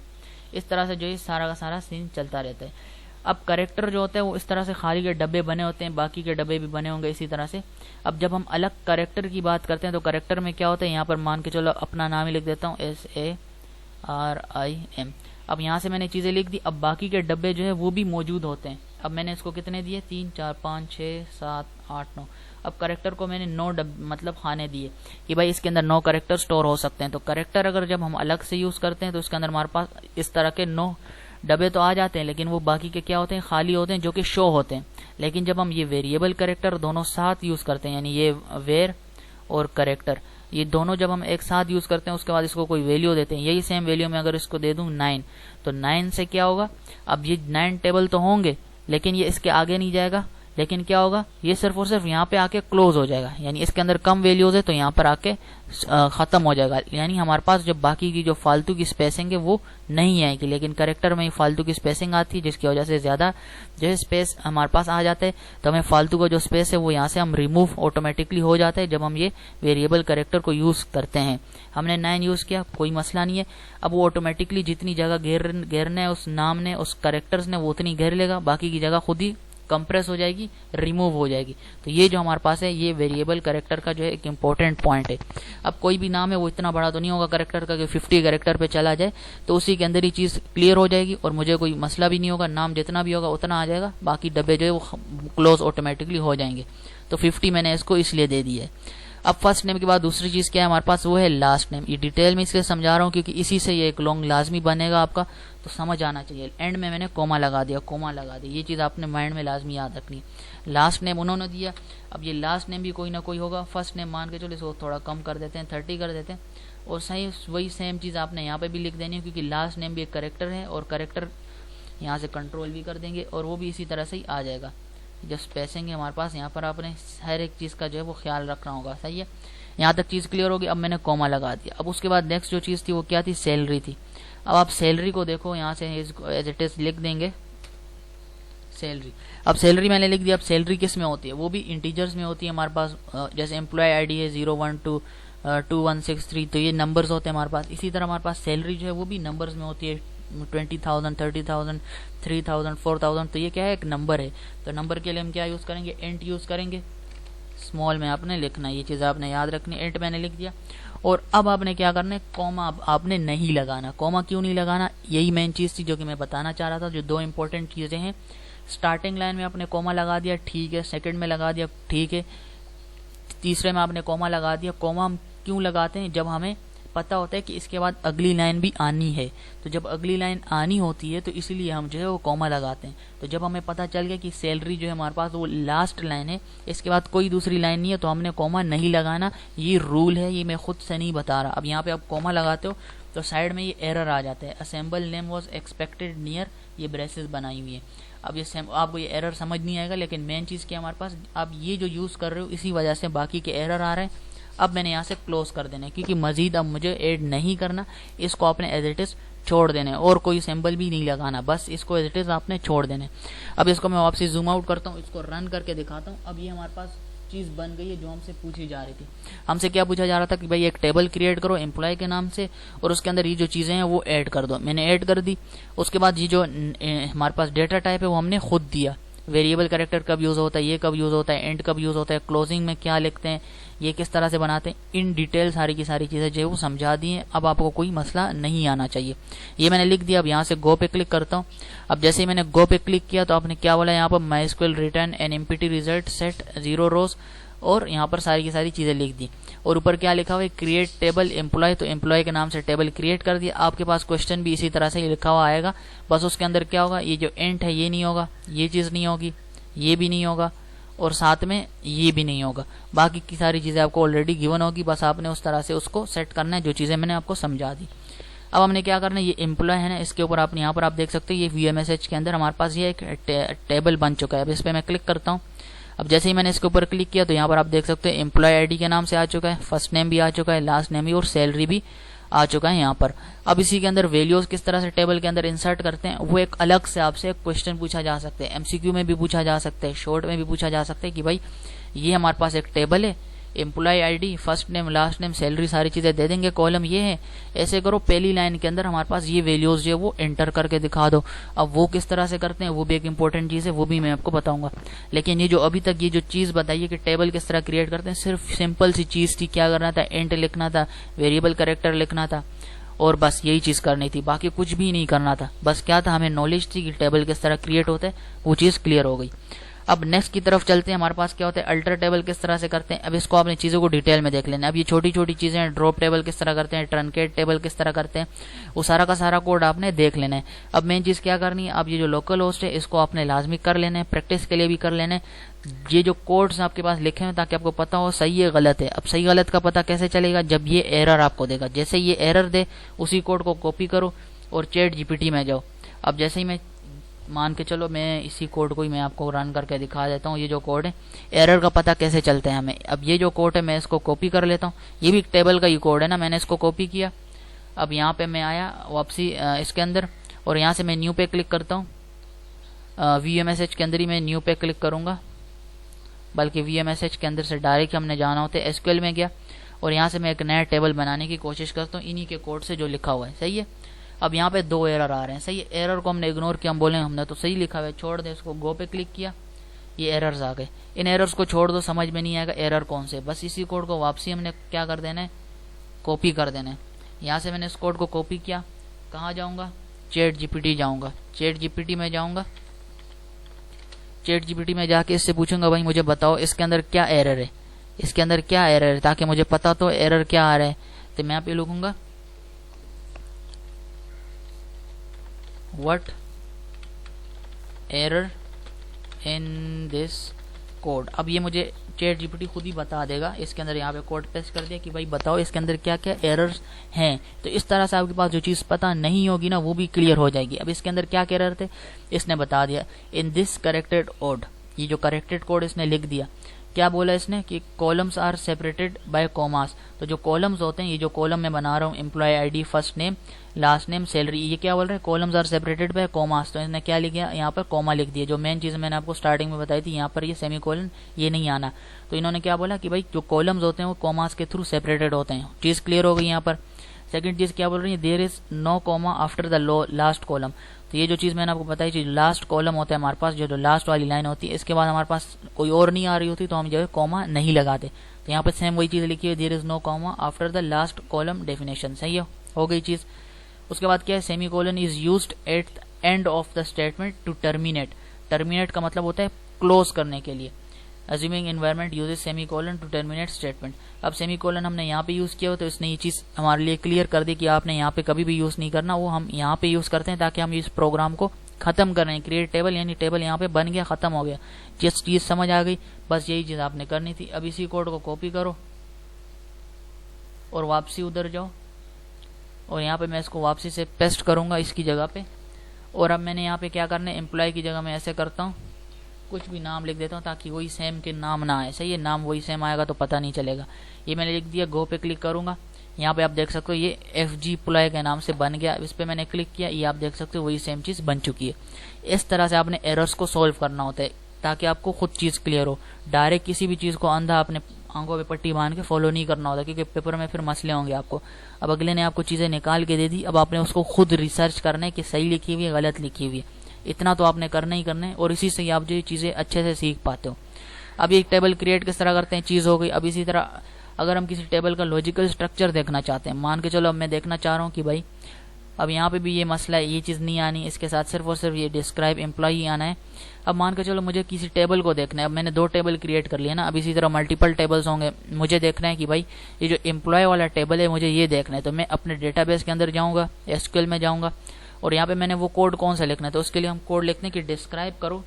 इस तरह से जो है सारा का सारा सीन चलता रहता है। अब करेक्टर जो होता है वो इस तरह से खाली के डब्बे बने होते हैं, बाकी के डब्बे भी बने होंगे इसी तरह से। अब जब हम अलग करेक्टर की बात करते हैं तो करेक्टर में क्या होता है, यहाँ पर मान के चलो अपना नाम ही लिख देता हूँ, SARIM। अब यहाँ से मैंने चीजें लिख दी। अब बाकी के डब्बे जो है वो भी मौजूद होते हैं। अब मैंने इसको कितने दिए, 3 4 5 6 7 8 9। अब करेक्टर को मैंने 9 मतलब खाने दिए कि भाई इसके अंदर 9 करेक्टर स्टोर हो सकते हैं। तो करेक्टर अगर जब हम अलग से यूज करते हैं तो इसके अंदर हमारे पास इस तरह के 9 डब्बे तो आ जाते हैं, लेकिन वो बाकी के क्या होते हैं, खाली होते हैं, जो कि शो होते हैं। लेकिन जब हम ये वेरिएबल करेक्टर दोनों साथ यूज करते हैं, यानी ये वेर और करेक्टर, ये दोनों जब हम एक साथ यूज करते हैं, उसके बाद इसको कोई वैल्यू देते हैं, यही सेम वैल्यू में अगर इसको दे दूं 9, तो 9 से क्या होगा, अब ये 9 टेबल तो होंगे लेकिन ये इसके आगे नहीं जाएगा, लेकिन क्या होगा, ये सिर्फ और सिर्फ यहाँ पे आके क्लोज हो जाएगा। यानी इसके अंदर कम वैल्यूज है तो यहाँ पर आके खत्म हो जाएगा। यानी हमारे पास जो बाकी की जो फालतू की स्पेसिंग है वो नहीं आएगी, लेकिन करेक्टर में ही फालतू की स्पेसिंग आती है, जिसकी वजह से ज्यादा जो है स्पेस हमारे पास आ जाता है। तो हमें फालतू का जो स्पेस है वो यहाँ से हम रिमूव ऑटोमेटिकली हो जाता है जब हम ये वेरिएबल करेक्टर को यूज करते हैं। हमने 9 यूज किया, कोई मसला नहीं है। अब वो ऑटोमेटिकली जितनी जगह घेरना है उस नाम ने, उस करेक्टर्स ने, वो उतनी घेर लेगा, बाकी की जगह खुद ही कंप्रेस हो जाएगी, रिमूव हो जाएगी। तो ये जो हमारे पास है ये वेरिएबल करेक्टर का जो है एक इंपॉर्टेंट पॉइंट है। अब कोई भी नाम है वो इतना बड़ा तो नहीं होगा करेक्टर का कि 50 करेक्टर पे चला जाए, तो उसी के अंदर ही चीज क्लियर हो जाएगी और मुझे कोई मसला भी नहीं होगा। नाम जितना भी होगा उतना आ जाएगा, बाकी डब्बे जो है वो क्लोज ऑटोमेटिकली हो जाएंगे। तो 50 मैंने इसको इसलिए दे दी है। अब फर्स्ट नेम के बाद दूसरी चीज क्या है हमारे पास, वो है लास्ट नेम। ये डिटेल में इसलिए समझा रहा हूँ क्योंकि इसी से ये एक लॉन्ग लाजमी बनेगा आपका, तो समझ आना चाहिए। एंड में मैंने कोमा लगा दिया, कोमा लगा दिया, ये चीज आपने माइंड में लाजमी याद रखनी। लास्ट नेम उन्होंने दिया, अब ये लास्ट नेम भी कोई ना कोई होगा। फर्स्ट नेम मान के चलो इसको थोड़ा कम कर देते हैं, 30 कर देते हैं, और सही वही सेम चीज आपने यहाँ पे भी लिख देनी है, क्योंकि लास्ट नेम भी एक करेक्टर है और करेक्टर यहाँ से कंट्रोल भी कर देंगे और वो भी इसी तरह से ही आ जाएगा। जो स्पेसिंग है हमारे पास यहाँ पर आपने हर एक चीज का जो है वो ख्याल रखना होगा। सही है, यहाँ तक चीज क्लियर होगी। अब मैंने कोमा लगा दिया। अब उसके बाद नेक्स्ट जो चीज थी वो क्या थी, सैलरी थी। अब आप सैलरी को देखो, यहाँ से एज इट इज लिख देंगे सैलरी। अब सैलरी मैंने लिख दिया। अब सैलरी किस में होती है, वो भी इंटीजर्स में होती है हमारे पास। जैसे एम्प्लॉय आईडी है 0122163, तो ये नंबर्स होते हैं हमारे पास। इसी तरह हमारे पास सैलरी जो है वो भी नंबर्स में होती है, 20,000, 30,000, 3,000, 4,000, तो ये क्या है, एक नंबर है। तो नंबर के लिए हम क्या यूज़ करेंगे, इंट यूज़ करेंगे। स्मॉल में आपने लिखना है, ये चीज़ आपने याद रखनी। इंट मैंने लिख दिया। और अब आपने क्या करना है, कॉमा आपने नहीं लगाना। कॉमा क्यों नहीं लगाना, यही मेन चीज़ थी जो कि मैं बताना चाह रहा था। जो दो इंपॉर्टेंट चीज़ें हैं, स्टार्टिंग लाइन में आपने कॉमा लगा दिया, ठीक है, सेकंड में लगा दिया, ठीक है, तीसरे में आपने कॉमा लगा दिया। कॉमा हम क्यों लगाते हैं, जब हमें पता होता है कि इसके बाद अगली लाइन भी आनी है। तो जब अगली लाइन आनी होती है तो इसीलिए हम जो है वो कॉमा लगाते हैं। तो जब हमें पता चल गया कि सैलरी जो है हमारे पास वो लास्ट लाइन है, इसके बाद कोई दूसरी लाइन नहीं है, तो हमने कॉमा नहीं लगाना। ये रूल है, ये मैं खुद से नहीं बता रहा। अब यहाँ पे आप कॉमा लगाते हो तो साइड में ये एरर आ जाता है, assemble name was expected near, ये ब्रेसेस बनाई हुई है। अब ये आपको ये एरर समझ नहीं आएगा, लेकिन मेन चीज़ क्या हमारे पास, आप ये जो यूज़ कर रहे हो इसी वजह से बाकी के एरर आ रहे हैं। अब मैंने यहाँ से क्लोज कर देना है, क्योंकि मजीद अब मुझे ऐड नहीं करना, इसको आपने एज इट इज छोड़ देना है, और कोई सिंबल भी नहीं लगाना, बस इसको एज इट इज आपने छोड़ देना है। अब इसको मैं वापसी जूम आउट करता हूँ, इसको रन करके दिखाता हूँ। अब ये हमारे पास चीज़ बन गई है जो हमसे पूछी जा रही थी। हमसे क्या पूछा जा रहा था कि भाई एक टेबल क्रिएट करो एम्प्लॉय के नाम से, और उसके अंदर ये जो चीज़ें हैं वो ऐड कर दो। मैंने ऐड कर दी। उसके बाद ये जो हमारे पास डेटा टाइप है वो हमने खुद दिया। वेरिएबल कैरेक्टर कब यूज़ होता है, ये कब यूज़ होता है, एंड कब यूज़ होता है, क्लोजिंग में क्या लिखते हैं, ये किस तरह से बनाते हैं, इन डिटेल सारी की सारी चीज़ें जो है वो समझा दी हैं। अब आपको कोई मसला नहीं आना चाहिए। ये मैंने लिख दिया। अब यहाँ से गो पे क्लिक करता हूँ। अब जैसे ही मैंने गो पे क्लिक किया तो आपने क्या बोला, यहाँ पर MySQL return an empty result set 0 रोज, और यहाँ पर सारी की सारी चीज़ें लिख दी। और ऊपर क्या लिखा हुआ है, क्रिएट टेबल एम्प्लॉय, तो एम्प्लॉय के नाम से टेबल क्रिएट कर दिया। आपके पास क्वेश्चन भी इसी तरह से लिखा हुआ आएगा, बस उसके अंदर क्या होगा, ये जो एंट है ये नहीं होगा, ये चीज़ नहीं होगी, ये भी नहीं होगा, और साथ में ये भी नहीं होगा। बाकी की सारी चीज़ें आपको ऑलरेडी गिवन होगी, बस आपने उस तरह से उसको सेट करना है जो चीज़ें मैंने आपको समझा दी। अब हमने क्या करना है, ये एम्प्लॉय है ना, इसके ऊपर आप यहाँ पर आप देख सकते हो ये VMSH के अंदर हमारे पास ये एक टेबल बन चुका है। अब इस पर मैं क्लिक करता हूँ। अब जैसे ही मैंने इसके ऊपर क्लिक किया तो यहाँ पर आप देख सकते हो एम्प्लॉय आईडी के नाम से आ चुका है, फर्स्ट नेम भी आ चुका है, लास्ट नेम भी, और सैलरी भी आ चुका है यहाँ पर। अब इसी के अंदर वैल्यूज किस तरह से टेबल के अंदर इंसर्ट करते हैं वो एक अलग से आपसे एक क्वेश्चन पूछा जा सकता है। MCQ में भी पूछा जा सकता है, शॉर्ट में भी पूछा जा सकता है कि भाई ये हमारे पास एक टेबल है, employ ID, first name, last name, salary, सारी चीज़ें दे देंगे, कॉलम ये है, ऐसे करो पहली लाइन के अंदर हमारे पास ये वैल्यूज जो है वो एंटर करके दिखा दो। अब वो किस तरह से करते हैं वो भी एक इंपॉर्टेंट चीज़ है, वो भी मैं आपको बताऊंगा। लेकिन ये जो अभी तक ये जो चीज़ बताइए कि टेबल किस तरह क्रिएट करते हैं, सिर्फ सिंपल सी चीज़ थी, क्या करना था, एंट लिखना था, वेरिएबल कैरेक्टर लिखना था, और बस यही चीज़ करनी थी, बाकी कुछ भी नहीं करना था। बस क्या था, हमें नॉलेज थी कि टेबल किस तरह क्रिएट होता है, वो चीज़ क्लियर हो गई। अब नेक्स्ट की तरफ चलते हैं। हमारे पास क्या होता है, अल्टर टेबल किस तरह से करते हैं। अब इसको आपने चीज़ों को डिटेल में देख लेना है। अब ये छोटी छोटी चीज़ें हैं, ड्रॉप टेबल किस तरह करते हैं, ट्रंकेट टेबल किस तरह करते हैं, वो सारा का सारा कोड आपने देख लेना है। अब मेन चीज़ क्या करनी है, अब ये जो लोकल होस्ट है इसको आपने लाजमी कर लेना है, प्रैक्टिस के लिए भी कर लेना है। ये जो कोड्स आपके पास लिखे हैं ताकि आपको पता हो सही है गलत है। अब सही गलत का पता कैसे चलेगा, जब ये एरर आपको देगा, जैसे ये एरर दे उसी कोड को कॉपी करो और चैट जीपीटी में जाओ। अब जैसे ही मैं मान के चलो मैं इसी कोड को ही मैं आपको रन करके दिखा देता हूँ। ये जो कोड है, एरर का पता कैसे चलता है हमें। अब ये जो कोड है मैं इसको कॉपी कर लेता हूँ, ये भी टेबल का ही कोड है ना, मैंने इसको कॉपी किया। अब यहाँ पे मैं आया वापसी इसके अंदर, और यहाँ से मैं न्यू पे क्लिक करता हूँ। VMSH के अंदर ही मैं न्यू पे क्लिक करूँगा, बल्कि VMSH के अंदर से डायरेक्ट हमने जाना होता है। SQL में गया और यहाँ से मैं एक नया टेबल बनाने की कोशिश करता हूँ इन्हीं के कोड से जो लिखा हुआ है, सही है। अब यहाँ पे दो एरर आ रहे हैं, सही है। एरर को हमने इग्नोर किया, हम बोले हमने तो सही लिखा हुआ है, छोड़ दे इसको। गो पे क्लिक किया, ये एरर्स आ गए। इन एरर्स को छोड़ दो, समझ में नहीं आएगा एरर कौन से। बस इसी कोड को वापसी हमने क्या कर देना है, कॉपी कर देना है। यहाँ से मैंने इस कोड को कॉपी किया, कहाँ जाऊँगा, चैट जीपीटी जाऊँगा। चैट जीपीटी में जाऊँगा, चैट जीपीटी में जाके इससे पूछूंगा भाई मुझे बताओ इसके अंदर क्या एरर है, इसके अंदर क्या एरर है, ताकि मुझे पता तो एरर क्या आ रहा है। तो मैं यहाँ पे लिखूंगा what error in this code. अब ये मुझे चैट जीपीटी खुद ही बता देगा। इसके अंदर यहाँ पे कोड पेस्ट कर दिया कि भाई बताओ इसके अंदर क्या क्या एरर्स हैं। तो इस तरह से आपके पास जो चीज़ पता नहीं होगी ना वो भी क्लियर हो जाएगी। अब इसके अंदर क्या क्या एरर थे इसने बता दिया। इन दिस करेक्टेड कोड, ये जो करेक्टेड कोड इसने लिख दिया। क्या बोला इसने कि columns are separated by commas. तो जो कॉलम्स होते हैं, ये जो कॉलम मैं बना रहा हूँ, employ ID, first name, last name, salary, ये क्या बोल रहे हैं, columns are separated by commas. तो इसने क्या लिख दिया, यहाँ पर कॉमा लिख दिया। जो मेन चीज़ मैंने आपको स्टार्टिंग में बताई थी, यहाँ पर ये सेमी कॉलन ये नहीं आना। तो इन्होंने क्या बोला कि भाई जो कॉलम्स होते हैं वो कॉमास के थ्रू सेपरेटेड होते हैं। चीज़ क्लियर हो गई यहाँ पर। सेकंड चीज क्या बोल रही है, there is no comma after the last column. तो ये जो चीज मैंने आपको बताई, जो लास्ट कॉलम होता है हमारे पास, जो लास्ट वाली लाइन होती है, इसके बाद हमारे पास कोई और नहीं आ रही होती तो हम जो है कॉमा नहीं लगाते। तो यहाँ पे सेम वही चीज लिखी है, there is no comma after the last column definition. सही है, हो गई चीज। उसके बाद क्या है, semicolon is used at the end of the statement to terminate. Terminate का मतलब होता है क्लोज करने के लिए। Assuming environment uses semicolon to terminate statement. अब सेमीकोलन हमने यहाँ पे यूज किया हो तो इसने ये चीज हमारे लिए क्लियर कर दी कि आपने यहाँ पे कभी भी यूज नहीं करना, वो हम यहाँ पे यूज करते हैं ताकि हम इस प्रोग्राम को खत्म कर रहे हैं। क्रिएट टेबल यानी टेबल यहाँ पे बन गया, खत्म हो गया। जिस चीज समझ आ गई, बस यही चीज आपने करनी थी। अब इसी कोड को कॉपी करो और वापसी उधर जाओ, और यहाँ पे मैं इसको वापसी से पेस्ट करूंगा इसकी जगह पे। और अब मैंने यहाँ पे क्या करना है, एम्प्लॉय की जगह मैं ऐसे करता हूँ, कुछ भी नाम लिख देता हूँ ताकि वही सेम के नाम ना आए। सही है, नाम वही सेम आएगा तो पता नहीं चलेगा। ये मैंने लिख दिया, गो पे क्लिक करूंगा, यहाँ पे आप देख सकते हो ये FG प्लॉय के नाम से बन गया। इस पे मैंने क्लिक किया, ये आप देख सकते हो वही सेम चीज बन चुकी है। इस तरह से आपने एरर्स को सॉल्व करना होता है ताकि आपको खुद चीज क्लियर हो। डायरेक्ट किसी भी चीज को अंधा अपने आंखों पे पट्टी बांध के फॉलो नहीं करना होता, क्योंकि पेपर में फिर मसले होंगे आपको। अब अगले ने आपको चीजें निकाल के दे दी, अब आपने उसको खुद रिसर्च करना है कि सही लिखी हुई है गलत लिखी हुई है। इतना तो आपने करना ही करना है, और इसी से आप जो चीजें अच्छे से सीख पाते हो। अब ये टेबल क्रिएट किस तरह करते हैं, चीज हो गई। अब इसी तरह अगर हम किसी टेबल का लॉजिकल स्ट्रक्चर देखना चाहते हैं, मान के चलो अब मैं देखना चाह रहा हूँ कि भाई अब यहाँ पे भी ये मसला है, ये चीज नहीं आनी, इसके साथ सिर्फ और सिर्फ ये डिस्क्राइब एम्प्लॉय ही आना है। अब मान के चलो मुझे किसी टेबल को देखना है। अब मैंने 2 टेबल क्रिएट कर लिया ना, अब इसी तरह मल्टीपल टेबल्स होंगे। मुझे देखना है कि भाई ये जो एम्प्लॉय वाला टेबल है मुझे ये देखना है, तो मैं अपने डेटाबेस के अंदर जाऊंगा, SQL में जाऊंगा, और यहाँ पे मैंने वो कोड कौन सा लिखना है। तो उसके लिए हम कोड लिखते हैं कि डिस्क्राइब करो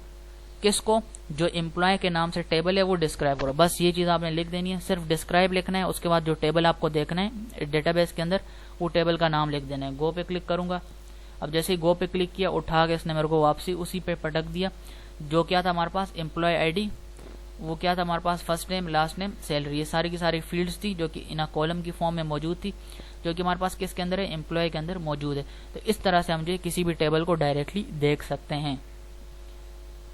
किसको, जो एम्प्लॉय के नाम से टेबल है वो डिस्क्राइब करो। बस ये चीज आपने लिख देनी है, सिर्फ डिस्क्राइब लिखना है। उसके बाद जो टेबल आपको देखना है डेटाबेस के अंदर, वो टेबल का नाम लिख देना है। गो पे क्लिक करूंगा। अब जैसे ही गो पे क्लिक किया, उठा के इसने मेरे को वापसी उसी पे पटक दिया। जो क्या था हमारे पास, एम्प्लॉय आईडी, वो क्या था हमारे पास, first name, last name, salary. ये सारी की सारी फील्ड्स थी जो कि इन कॉलम की फॉर्म में मौजूद थी, जो कि हमारे पास किसके अंदर है, एम्प्लॉय के अंदर मौजूद है। तो इस तरह से हम जो किसी भी टेबल को डायरेक्टली देख सकते हैं।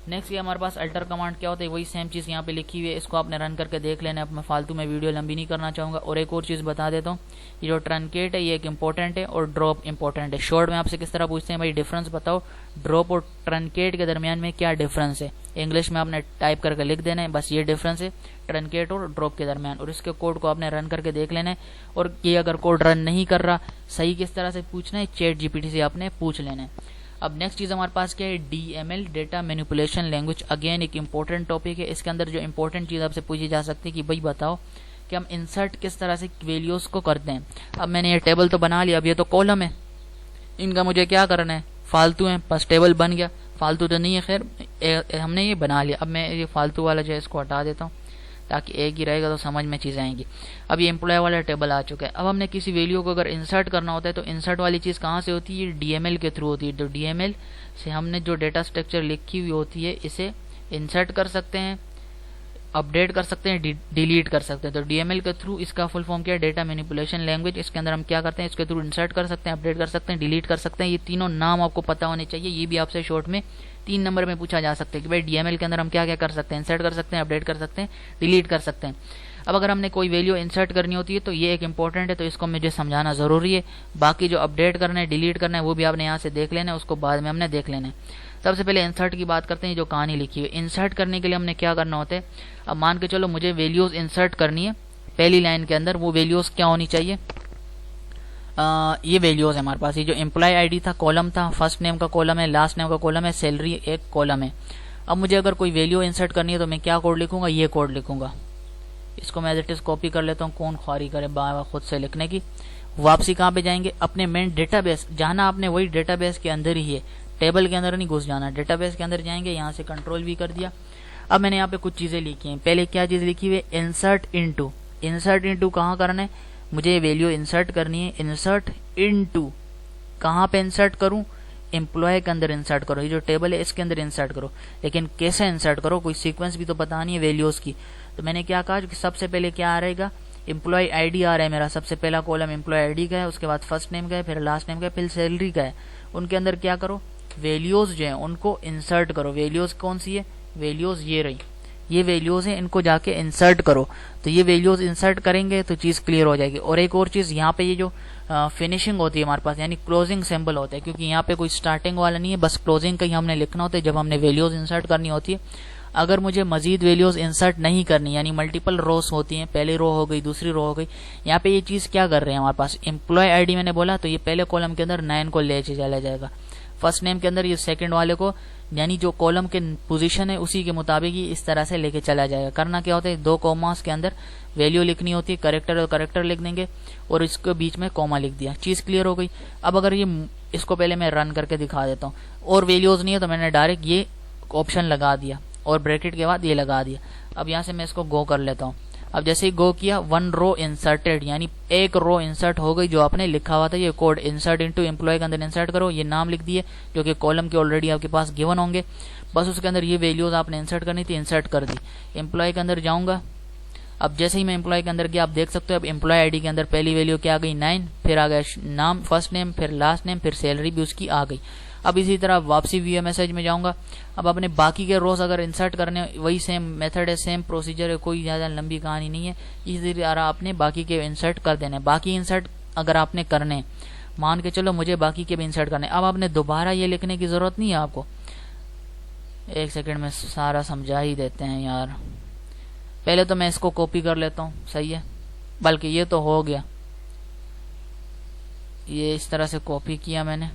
नेक्स्ट ये हमारे पास अल्टर कमांड क्या होता है, वही सेम चीज यहाँ पे लिखी हुई है, इसको आपने रन करके देख लेना है। अब मैं फालतू में वीडियो लंबी नहीं करना चाहूंगा। और एक और चीज बता देता हूँ, ये जो ट्रंकेट है ये एक इंपॉर्टेंट है और ड्रॉप इंपॉर्टेंट है। शॉर्ट में आपसे किस तरह पूछते हैं, भाई डिफरेंस बताओ ड्रॉप और ट्रंकेट के दरमियान में क्या डिफरेंस है। इंग्लिश में आपने टाइप करके लिख देना है, बस ये डिफरेंस है ट्रंकेट और ड्रॉप के दरमियान। और इसके कोड को आपने रन करके देख लेना है। और ये अगर कोड रन नहीं कर रहा, सही किस तरह से पूछना है, चैट जीपीटी से आपने पूछ लेना है। अब नेक्स्ट चीज हमारे पास क्या है, DML data manipulation language. Again एक इंपॉर्टेंट टॉपिक है। इसके अंदर जो इंपॉर्टेंट चीज आपसे पूछी जा सकती है कि भाई बताओ कि हम इंसर्ट किस तरह से वैल्यूज को करते हैं। अब मैंने ये टेबल तो बना लिया, अब ये तो कॉलम है, इनका मुझे क्या करना है, फालतू है, बस टेबल बन गया। फालतू तो नहीं है, खैर हमने ये बना लिया। अब मैं ये फालतू वाला जो है इसको हटा देता हूँ ताकि एक ही रहेगा तो समझ में चीजें आएंगी। अब ये एम्प्लॉय वाला टेबल आ चुका है। अब हमने किसी वैल्यू को अगर इंसर्ट करना होता है तो इंसर्ट वाली चीज कहाँ से होती है, DML के थ्रू होती है। तो DML से हमने जो डेटा स्ट्रक्चर लिखी हुई होती है इसे इंसर्ट कर सकते हैं, अपडेट कर सकते हैं, डिलीट कर सकते हैं। तो DML के थ्रू, इसका फुल फॉर्म क्या है, डेटा मैनिपुलेशन लैंग्वेज। इसके अंदर हम क्या करते हैं, इसके थ्रू इंसर्ट कर सकते हैं, अपडेट कर सकते हैं, डिलीट कर सकते हैं। ये तीनों नाम आपको पता होने चाहिए। ये भी आपसे शॉर्ट में 3 नंबर में पूछा जा सकता है कि भाई DML के अंदर हम क्या क्या कर सकते हैं, इंसर्ट कर सकते हैं, अपडेट कर सकते हैं, डिलीट कर सकते हैं। अब अगर हमने कोई वैल्यू इंसर्ट करनी होती है तो ये एक इंपॉर्टेंट है, तो इसको मुझे समझाना जरूरी है। बाकी जो अपडेट करना है, डिलीट करना है, वो भी आपने यहाँ से देख लेना है, उसको बाद में हमने देख लेना है। सबसे पहले इंसर्ट की बात करते हैं, जो कहानी लिखी हुई है। इंसर्ट करने के लिए हमने क्या करना होता है, अब मान के चलो मुझे वैल्यूज इंसर्ट करनी है पहली लाइन के अंदर। वो वैल्यूज क्या होनी चाहिए, ये वैल्यूज है हमारे पास। ये जो एम्प्लॉय आईडी था कॉलम था, फर्स्ट नेम का कॉलम है, लास्ट नेम का कॉलम है, सैलरी एक कॉलम है। अब मुझे अगर कोई वैल्यू इंसर्ट करनी है तो मैं क्या कोड लिखूंगा, ये कोड लिखूंगा। इसको मैं एज इट इज कॉपी कर लेता हूँ, कौन ख्वारी करे बाबा खुद से लिखने की। वापसी कहाँ पे जाएंगे, अपने मेन डेटाबेस। जाना आपने वही डेटाबेस के अंदर ही है, टेबल के अंदर नहीं घुस जाना, डेटाबेस के अंदर जाएंगे। यहाँ से कंट्रोल भी कर दिया। अब मैंने यहाँ पे कुछ चीजें लिखी हैं। पहले क्या चीज लिखी हुई है, इंसर्ट इनटू। इंसर्ट इनटू कहाँ करना है, मुझे वैल्यू इंसर्ट करनी है। इंसर्ट इनटू कहाँ पे इंसर्ट करूं, एम्प्लॉय के अंदर इंसर्ट करो। ये जो टेबल है इसके अंदर इंसर्ट करो, लेकिन कैसे इंसर्ट करो, कोई सीक्वेंस भी तो पता नहीं है वैल्यूज की। तो मैंने क्या कहा कि सबसे पहले क्या आ रहेगा, एम्प्लॉय आईडी आ रहा है मेरा, सबसे पहला कॉलम एम्प्लॉय आईडी का है, उसके बाद फर्स्ट नेम का है, फिर लास्ट नेम का है, फिर सैलरी का है। उनके अंदर क्या करो, वैल्यूज जो है उनको इंसर्ट करो। वैल्यूज कौन सी है, वैल्यूज ये रही, ये वैल्यूज हैं, इनको जाके इंसर्ट करो। तो ये वैल्यूज इंसर्ट करेंगे तो चीज क्लियर हो जाएगी। और एक और चीज, यहाँ पे ये जो फिनिशिंग होती है हमारे पास, यानी क्लोजिंग सिंबल होता है, क्योंकि यहाँ पे कोई स्टार्टिंग वाला नहीं है, बस क्लोजिंग का ही हमने लिखना होता है जब हमने वैल्यूज इंसर्ट करनी होती है। अगर मुझे मजीद वैल्यूज इंसर्ट नहीं करनी, यानी मल्टीपल रोज होती हैं, पहली रो हो गई, दूसरी रो हो गई, यहाँ पे ये चीज क्या कर रहे हैं हमारे पास, एम्प्लॉय आईडी मैंने बोला तो ये पहले कॉलम के अंदर 9 को ले चला जाएगा, फर्स्ट नेम के अंदर ये सेकंड वाले को, यानी जो कॉलम के पोजीशन है उसी के मुताबिक ही इस तरह से लेके चला जाएगा। करना क्या होता है, 2 कॉमास के अंदर वैल्यू लिखनी होती है, करेक्टर और करेक्टर लिख देंगे और इसके बीच में कॉमा लिख दिया, चीज क्लियर हो गई। अब अगर ये इसको पहले मैं रन करके दिखा देता हूँ, और वैल्यूज नहीं है तो मैंने डायरेक्ट ये ऑप्शन लगा दिया और ब्रैकेट के बाद ये लगा दिया। अब यहाँ से मैं इसको गो कर लेता हूँ। अब जैसे ही गो किया, 1 रो इंसर्टेड, यानी एक रो इंसर्ट हो गई जो आपने लिखा हुआ था। ये कोड इंसर्ट इनटू एम्प्लॉय के अंदर इंसर्ट करो, ये नाम लिख दिए जो कि कॉलम के ऑलरेडी आपके पास गिवन होंगे, बस उसके अंदर ये वैल्यूज आपने इंसर्ट करनी थी, इंसर्ट कर दी। एम्प्लॉय के अंदर जाऊंगा, अब जैसे ही मैं एम्प्लॉय के अंदर गया, आप देख सकते हो अब एम्प्लॉय आईडी के अंदर पहली वैल्यू क्या आ गई 9, फिर आ गया नाम फर्स्ट नेम, फिर लास्ट नेम, फिर सैलरी भी उसकी आ गई। अब इसी तरह वापसी व्यू मैसेज में जाऊंगा। अब अपने बाकी के रोज अगर इंसर्ट करने, वही सेम मेथड है, सेम प्रोसीजर है, कोई ज्यादा लंबी कहानी नहीं है। इसी तरह आपने बाकी के इंसर्ट कर देने। बाकी इंसर्ट अगर आपने करने, मान के चलो मुझे बाकी के भी इंसर्ट करने, अब आपने दोबारा ये लिखने की जरूरत नहीं है आपको। एक सेकंड में सारा समझा ही देते हैं यार। पहले तो मैं इसको कॉपी कर लेता हूँ, सही है, बल्कि ये तो हो गया, ये इस तरह से कॉपी किया मैंने,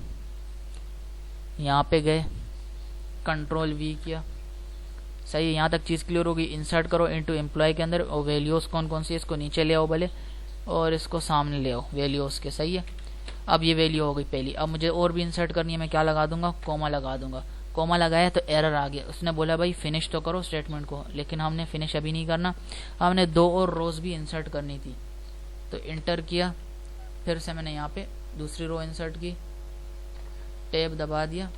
यहाँ पे गए, कंट्रोल V किया, सही है। यहाँ तक चीज क्लियर होगी। इंसर्ट करो इनटू एम्प्लॉय के अंदर, और वैल्यूज कौन कौन सी, इसको नीचे ले आओ भले और इसको सामने ले आओ वैल्यूज के, सही है। अब ये वैल्यू हो गई पहली। अब मुझे और भी इंसर्ट करनी है, मैं क्या लगा दूंगा, कॉमा लगा दूंगा। कॉमा लगाया तो एरर आ गया, उसने बोला भाई फिनिश तो करो स्टेटमेंट को, लेकिन हमने फिनिश अभी नहीं करना, हमने 2 और रोज भी इंसर्ट करनी थी। तो इंटर किया, फिर से मैंने यहाँ पे दूसरी रो इंसर्ट की, टैब दबा दिया,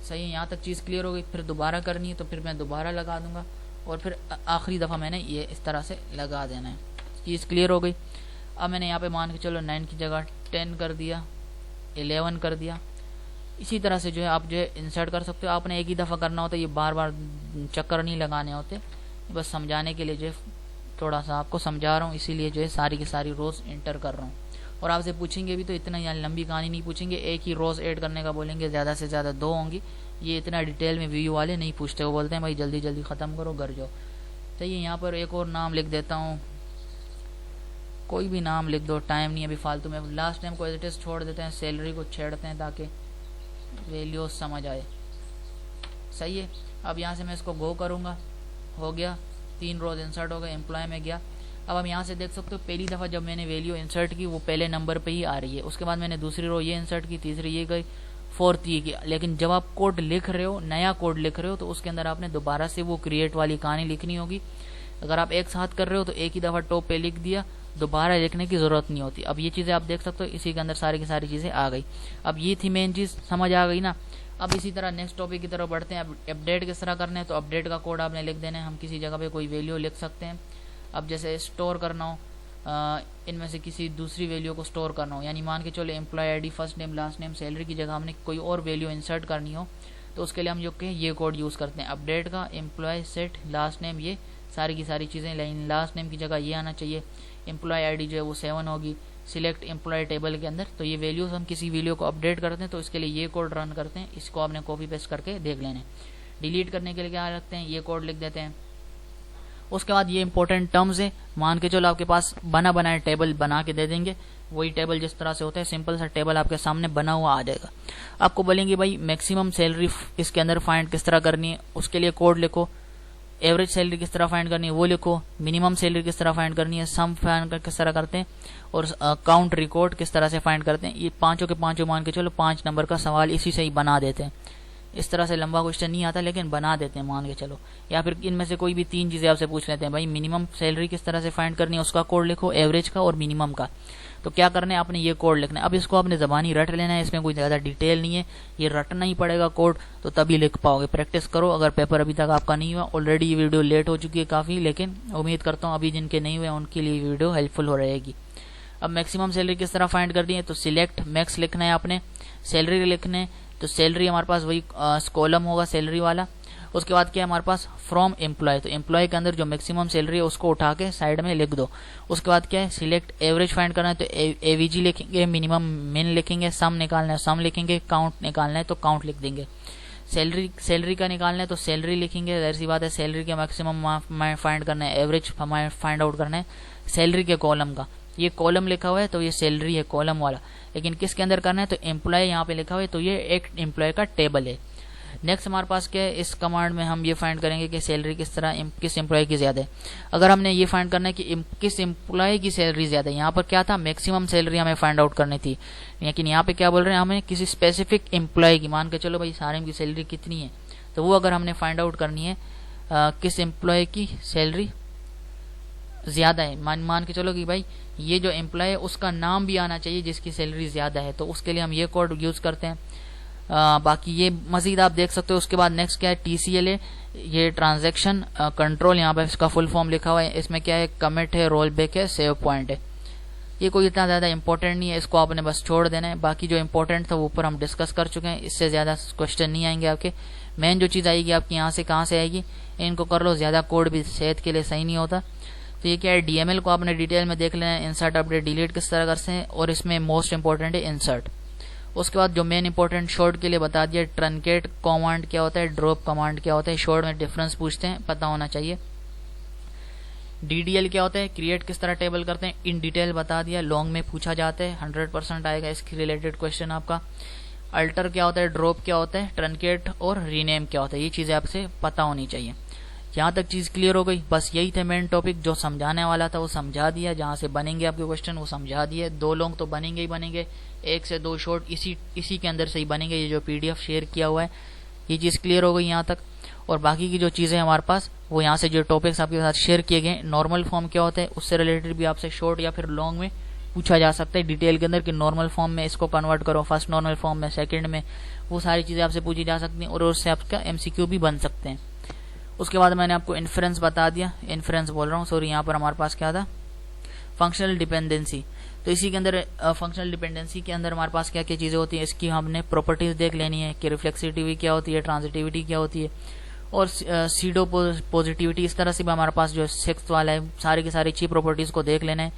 सही है। यहाँ तक चीज क्लियर हो गई। फिर दोबारा करनी है तो फिर मैं दोबारा लगा दूंगा, और फिर आखिरी दफा मैंने ये इस तरह से लगा देना है। चीज क्लियर हो गई। अब मैंने यहाँ पे मान के चलो 9 की जगह 10 कर दिया, 11 कर दिया। इसी तरह से जो है आप जो है इंसर्ट कर सकते हो। आपने एक ही दफा करना होता है, ये बार बार चक्कर नहीं लगाने होते, बस समझाने के लिए जो है थोड़ा सा आपको समझा रहा हूँ, इसीलिए जो है सारी की सारी रोज इंटर कर रहा हूँ। और आपसे पूछेंगे भी तो इतना यहाँ लंबी कहानी नहीं पूछेंगे, एक ही रोज ऐड करने का बोलेंगे, ज्यादा से ज्यादा 2 होंगी। ये इतना डिटेल में व्यू वाले नहीं पूछते, वो बोलते हैं भाई जल्दी जल्दी खत्म करो, घर जाओ। तो ये यहाँ पर एक और नाम लिख देता हूँ, कोई भी नाम लिख दो, टाइम नहीं अभी फालतू में। लास्ट टाइम को एज इट इज छोड़ देते हैं, सैलरी को छेड़ते हैं ताकि वैल्यूज समझ आए, सही है। अब यहाँ से मैं इसको गो करूँगा, हो गया, 3 रोज इंसर्ट हो गए। एम्प्लॉय में गया, अब हम यहाँ से देख सकते हो पहली दफा जब मैंने वैल्यू इंसर्ट की वो पहले नंबर पे ही आ रही है, उसके बाद मैंने दूसरी रो ये इंसर्ट की, तीसरी ये गई, फोर्थ ये की। लेकिन जब आप कोड लिख रहे हो, नया कोड लिख रहे हो, तो उसके अंदर आपने दोबारा से वो क्रिएट वाली कहानी लिखनी होगी। अगर आप एक साथ कर रहे हो तो एक ही दफा टॉप पे लिख दिया, दोबारा लिखने की जरूरत नहीं होती। अब ये चीजें आप देख सकते हो, इसी के अंदर सारी की सारी चीजें आ गई। अब ये थी मेन चीज, समझ आ गई ना। अब इसी तरह नेक्स्ट टॉपिक की तरफ बढ़ते हैं। अब अपडेट किस तरह करने हैं, तो अपडेट का कोड आपने लिख देना है। हम किसी जगह पे कोई वैल्यू लिख सकते हैं। अब जैसे स्टोर करना हो, इनमें से किसी दूसरी वैल्यू को स्टोर करना हो, यानी मान के चलो employ ID, first name, last name, salary की जगह हमने कोई और वैल्यू इंसर्ट करनी हो, तो उसके लिए हम जो कहें ये कोड यूज करते हैं, अपडेट का एम्प्लॉय सेट लास्ट नेम, ये सारी की सारी चीजें। लास्ट नेम की जगह ये आना चाहिए, एम्प्लॉय आईडी जो है वो 7 होगी, सिलेक्ट एम्प्लॉय टेबल के अंदर। तो ये वैल्यूज हम किसी वैल्यू को अपडेट करते हैं तो इसके लिए ये कोड रन करते हैं। इसको आपने कॉपी पेस्ट करके देख लेना है। डिलीट करने के लिए क्या रखते हैं, ये कोड लिख देते हैं। उसके बाद ये इंपॉर्टेंट टर्म्स है, मान के चलो आपके पास बना बनाया टेबल बना के दे देंगे, वही टेबल जिस तरह से होता है, सिंपल सा टेबल आपके सामने बना हुआ आ जाएगा। आपको बोलेंगे भाई मैक्सिमम सैलरी इसके अंदर फाइंड किस तरह करनी है, उसके लिए कोड लिखो। एवरेज सैलरी किस तरह फाइंड करनी है वो लिखो, मिनिमम सैलरी किस तरह फाइंड करनी है, सम फाइंड किस तरह करते हैं, और काउंट रिकॉर्ड किस तरह से फाइंड करते हैं। ये पांचों के पांचों मान के चलो 5 नंबर का सवाल इसी से ही बना देते हैं। इस तरह से लंबा क्वेश्चन नहीं आता लेकिन बना देते हैं मान के चलो। या फिर इनमें से कोई भी 3 चीजें आपसे पूछ लेते हैं, भाई मिनिमम सैलरी किस तरह से फाइंड करनी है, उसका कोड लिखो, एवरेज का और मिनिमम का। तो क्या करना है, आपने ये कोड लिखना है। अब इसको आपने जबानी रट लेना है, इसमें कोई ज्यादा डिटेल नहीं है, ये रटना ही पड़ेगा कोड, तो तभी लिख पाओगे। प्रैक्टिस करो, अगर पेपर अभी तक आपका नहीं हुआ, ऑलरेडी ये वीडियो लेट हो चुकी है काफी, लेकिन उम्मीद करता हूँ अभी जिनके नहीं हुए उनके लिए वीडियो हेल्पफुल हो रहेगी। अब मैक्सिमम सैलरी किस तरह फाइंड करनी है, तो सिलेक्ट मैक्स लिखना है आपने, सैलरी लिखने, तो सैलरी हमारे पास वही कॉलम होगा सैलरी वाला। उसके बाद क्या है हमारे पास फ्रॉम एम्प्लॉय, तो एम्प्लॉय के अंदर जो मैक्सिमम सैलरी है उसको उठा के साइड में लिख दो। उसके बाद क्या है सिलेक्ट एवरेज फाइंड करना है तो एवीजी लिखेंगे, मिनिमम मिन लिखेंगे, सम निकालना है सम लिखेंगे, काउंट निकालना है तो काउंट लिख देंगे। सैलरी का निकालना है तो सैलरी लिखेंगे, जाहिर सी बात है सैलरी का मैक्सिमम फाइंड करना है, एवरेज फाइंड आउट करना है सैलरी के कॉलम का। ये कॉलम लिखा हुआ है तो ये सैलरी है कॉलम वाला, लेकिन किसके अंदर करना है तो एम्प्लॉय यहाँ पे लिखा हुआ है तो ये एक एम्प्लॉय का टेबल है। नेक्स्ट हमारे पास क्या है, इस कमांड में हम ये फाइंड करेंगे कि सैलरी किस एम्प्लॉय की ज्यादा है। अगर हमने ये फाइंड करना है कि किस एम्प्लॉय की सैलरी ज्यादा है, यहाँ पर क्या था मैक्सिमम सैलरी हमें फाइंड आउट करनी थी, लेकिन यहाँ पे क्या बोल रहे हैं हमें किसी स्पेसिफिक एम्प्लॉय की, मान के चलो भाई सारे की सैलरी कितनी है, तो वो अगर हमने फाइंड आउट करनी है किस एम्प्लॉय की सैलरी ज्यादा है, मान के चलो कि भाई ये जो एम्प्लॉय है उसका नाम भी आना चाहिए जिसकी सैलरी ज्यादा है, तो उसके लिए हम ये कोड यूज करते हैं। बाकी ये मजीद आप देख सकते हो। उसके बाद नेक्स्ट क्या है TCL है, ये ट्रांजैक्शन कंट्रोल, यहाँ पे इसका फुल फॉर्म लिखा हुआ है। इसमें क्या है कमिट है, रोल बैक है, सेव पॉइंट है। ये कोई इतना ज्यादा इंपॉर्टेंट नहीं है, इसको आपने बस छोड़ देना है। बाकी जो इंपॉर्टेंट था वो ऊपर हम डिस्कस कर चुके हैं, इससे ज्यादा क्वेश्चन नहीं आएंगे आपके। मेन जो चीज आएगी आपकी यहाँ से कहाँ से आएगी, इनको कर लो, ज्यादा कोड भी सेहत के लिए सही नहीं होता। तो ये क्या है DML को आपने डिटेल में देख लेना है, इंसर्ट अपडेट डिलीट किस तरह करते हैं, और इसमें मोस्ट इंपॉर्टेंट है इंसर्ट। उसके बाद जो मेन इंपॉर्टेंट शॉर्ट के लिए बता दिया, ट्रंकेट कमांड क्या होता है, ड्रॉप कमांड क्या होता है, शॉर्ट में डिफरेंस पूछते हैं पता होना चाहिए। DDL क्या होता है, क्रिएट किस तरह टेबल करते हैं, इन डिटेल बता दिया। लॉन्ग में पूछा जाता है, 100% आएगा इसके रिलेटेड क्वेश्चन आपका। अल्टर क्या होता है, ड्रॉप क्या होता है, ट्रंकेट और रीनेम क्या होता है, ये चीजें आपसे पता होनी चाहिए। यहाँ तक चीज क्लियर हो गई। बस यही थे मेन टॉपिक, जो समझाने वाला था वो समझा दिया, जहाँ से बनेंगे आपके क्वेश्चन वो समझा दिए। 2 लॉन्ग तो बनेंगे ही बनेंगे, 1 से 2 शॉर्ट इसी के अंदर से ही बनेंगे। ये जो PDF शेयर किया हुआ है ये चीज क्लियर हो गई यहाँ तक। और बाकी की जो चीजें हमारे पास वो यहाँ से जो टॉपिक्स आपके साथ शेयर किए गए, नॉर्मल फॉर्म क्या होता है उससे रिलेटेड भी आपसे शॉर्ट या फिर लॉन्ग में पूछा जा सकता है डिटेल के अंदर, कि नॉर्मल फॉर्म में इसको कन्वर्ट करो, फर्स्ट नॉर्मल फॉर्म में, सेकंड में, वो सारी चीजें आपसे पूछी जा सकती हैं और उससे आपका MCQ भी बन सकते हैं। उसके बाद मैंने आपको इन्फ्रेंस बता दिया, इन्फ्रेंस बोल रहा हूँ सॉरी, यहाँ पर हमारे पास क्या था फंक्शनल डिपेंडेंसी। तो इसी के अंदर फंक्शनल डिपेंडेंसी के अंदर हमारे पास क्या क्या चीजें होती है, इसकी हमने प्रॉपर्टीज देख लेनी है कि रिफ्लेक्सिविटी क्या होती है, ट्रांजिटिविटी क्या होती है, और सीडो पॉजिटिविटी। इस तरह से भी हमारे पास जो 6th वाला है, सारी की सारी अच्छी प्रॉपर्टीज को देख लेना है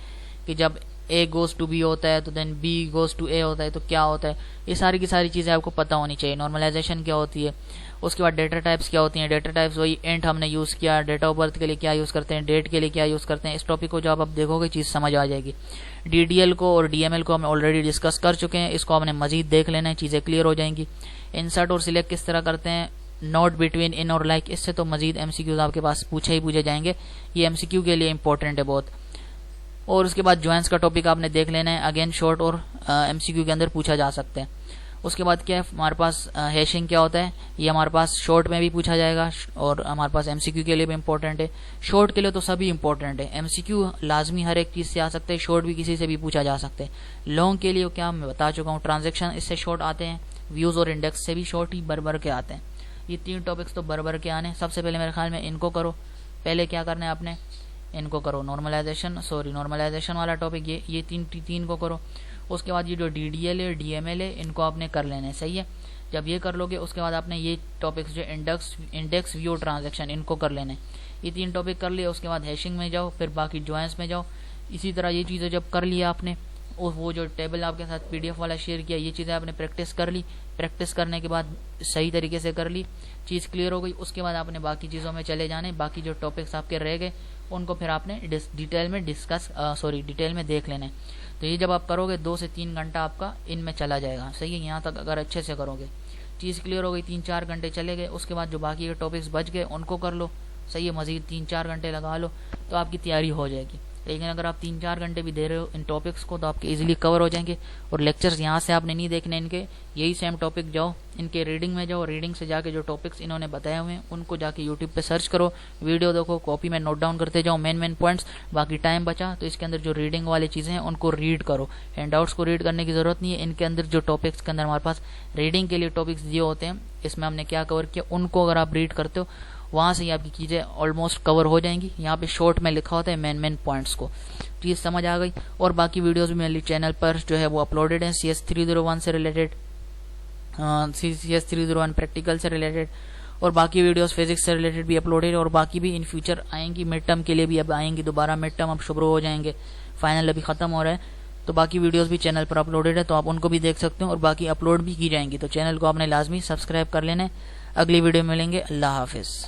कि जब A goes to B होता है तो then B goes to A होता है तो क्या होता है। ये सारी की सारी चीजें आपको पता होनी चाहिए। नॉर्मलाइजेशन क्या होती है, उसके बाद डेटा टाइप्स क्या होती हैं, डेटा टाइप्स वही इंट हमने यूज किया, डेट ऑफ बर्थ के लिए क्या यूज करते हैं, डेट के लिए क्या यूज करते हैं। इस टॉपिक को जब आप देखोगे चीज समझ आ जाएगी। DDL को और DML को हम ऑलरेडी डिस्कस कर चुके हैं, इसको आपने मजीद देख लेना है, चीजें क्लियर हो जाएंगी। इंसर्ट और सिलेक्ट किस तरह करते हैं, नॉट बिटवीन, इन और लाइक, इससे तो मजीद MCQs आपके पास पूछे जाएंगे, ये MCQ के लिए इंपॉर्टेंट है बहुत। और उसके बाद ज्वाइंस का टॉपिक आपने देख लेना है, अगेन शॉर्ट और MCQ के अंदर पूछा जा सकता है। उसके बाद क्या है हमारे पास हैशिंग क्या होता है, ये हमारे पास शॉर्ट में भी पूछा जाएगा और हमारे पास MCQ के लिए भी इंपॉर्टेंट है। शॉर्ट के लिए तो सभी इंपॉर्टेंट है, MCQ लाजमी हर एक चीज से आ सकते हैं, शॉर्ट भी किसी से भी पूछा जा सकते हैं। लॉन्ग के लिए क्या मैं बता चुका हूँ, ट्रांजेक्शन इससे शॉर्ट आते हैं, व्यूज और इंडेक्स से भी शॉर्ट ही भर के आते हैं। ये 3 टॉपिक्स तो भर के आने। सबसे पहले मेरे ख्याल में इनको करो, पहले क्या करना है आपने, इनको करो नॉर्मलाइजेशन वाला टॉपिक, ये तीन को करो। उसके बाद ये जो DDL है, DML है, इनको आपने कर लेना है, सही है। जब ये कर लोगे उसके बाद आपने ये टॉपिक्स जो इंडेक्स व्यू ट्रांजैक्शन, इनको कर लेना है। ये 3 टॉपिक कर लिए, उसके बाद हैशिंग में जाओ, फिर बाकी ज्वाइंस में जाओ। इसी तरह ये चीजें जब कर लिया आपने, वो जो टेबल आपके साथ PDF वाला शेयर किया, ये चीजें आपने प्रैक्टिस कर ली। प्रैक्टिस करने के बाद सही तरीके से कर ली, चीज क्लियर हो गई। उसके बाद आपने बाकी चीजों में चले जाने, बाकी जो टॉपिक्स आपके रह गए उनको फिर आपने डिटेल में देख लेना है। तो ये जब आप करोगे 2 से 3 घंटा आपका इनमें चला जाएगा, सही है। यहाँ तक अगर अच्छे से करोगे, चीज क्लियर हो गई, 3-4 घंटे चले गए। उसके बाद जो बाकी के टॉपिक्स बच गए उनको कर लो, सही है। मजीद 3-4 घंटे लगा लो तो आपकी तैयारी हो जाएगी। लेकिन अगर आप 3-4 घंटे भी दे रहे हो इन टॉपिक्स को तो आपके इजीली कवर हो जाएंगे। और लेक्चर्स यहाँ से आपने नहीं देखने इनके, यही सेम टॉपिक जाओ, इनके रीडिंग में जाओ, रीडिंग से जाके जो टॉपिक्स इन्होंने बताए हुए हैं उनको जाके यूट्यूब पे सर्च करो, वीडियो देखो, कॉपी में नोट डाउन करते जाओ मेन पॉइंट्स। बाकी टाइम बचा तो इसके अंदर जो रीडिंग वाली चीजें हैं उनको रीड करो, हैंडआउट्स को रीड करने की जरूरत नहीं है। इनके अंदर जो टॉपिक्स के अंदर हमारे पास रीडिंग के लिए टॉपिक्स दिए होते हैं, इसमें हमने क्या कवर किया, उनको अगर आप रीड करते हो वहां से ही आपकी चीजें ऑलमोस्ट कवर हो जाएंगी। यहाँ पे शॉर्ट में लिखा होता है मेन पॉइंट्स को, चीज समझ आ गई। और बाकी वीडियोस भी मेरे चैनल पर जो है वो अपलोडेड है, CS301 से रिलेटेड, CS301 प्रैक्टिकल से रिलेटेड, और बाकी वीडियोस फिजिक्स से रिलेटेड भी अपलोडेड और बाकी भी इन फ्यूचर आएंगी। मिड टर्म के लिए भी अब आएंगी, दोबारा मिड टर्म अब शुरू हो जाएंगे, फाइनल अभी खत्म हो रहा है, तो बाकी वीडियोस भी चैनल पर अपलोडेड है, तो आप उनको भी देख सकते हो और बाकी अपलोड भी की जाएंगी। तो चैनल को आपने लाजमी सब्सक्राइब कर लेना है। अगली वीडियो में मिलेंगे। अल्लाह हाफिज़।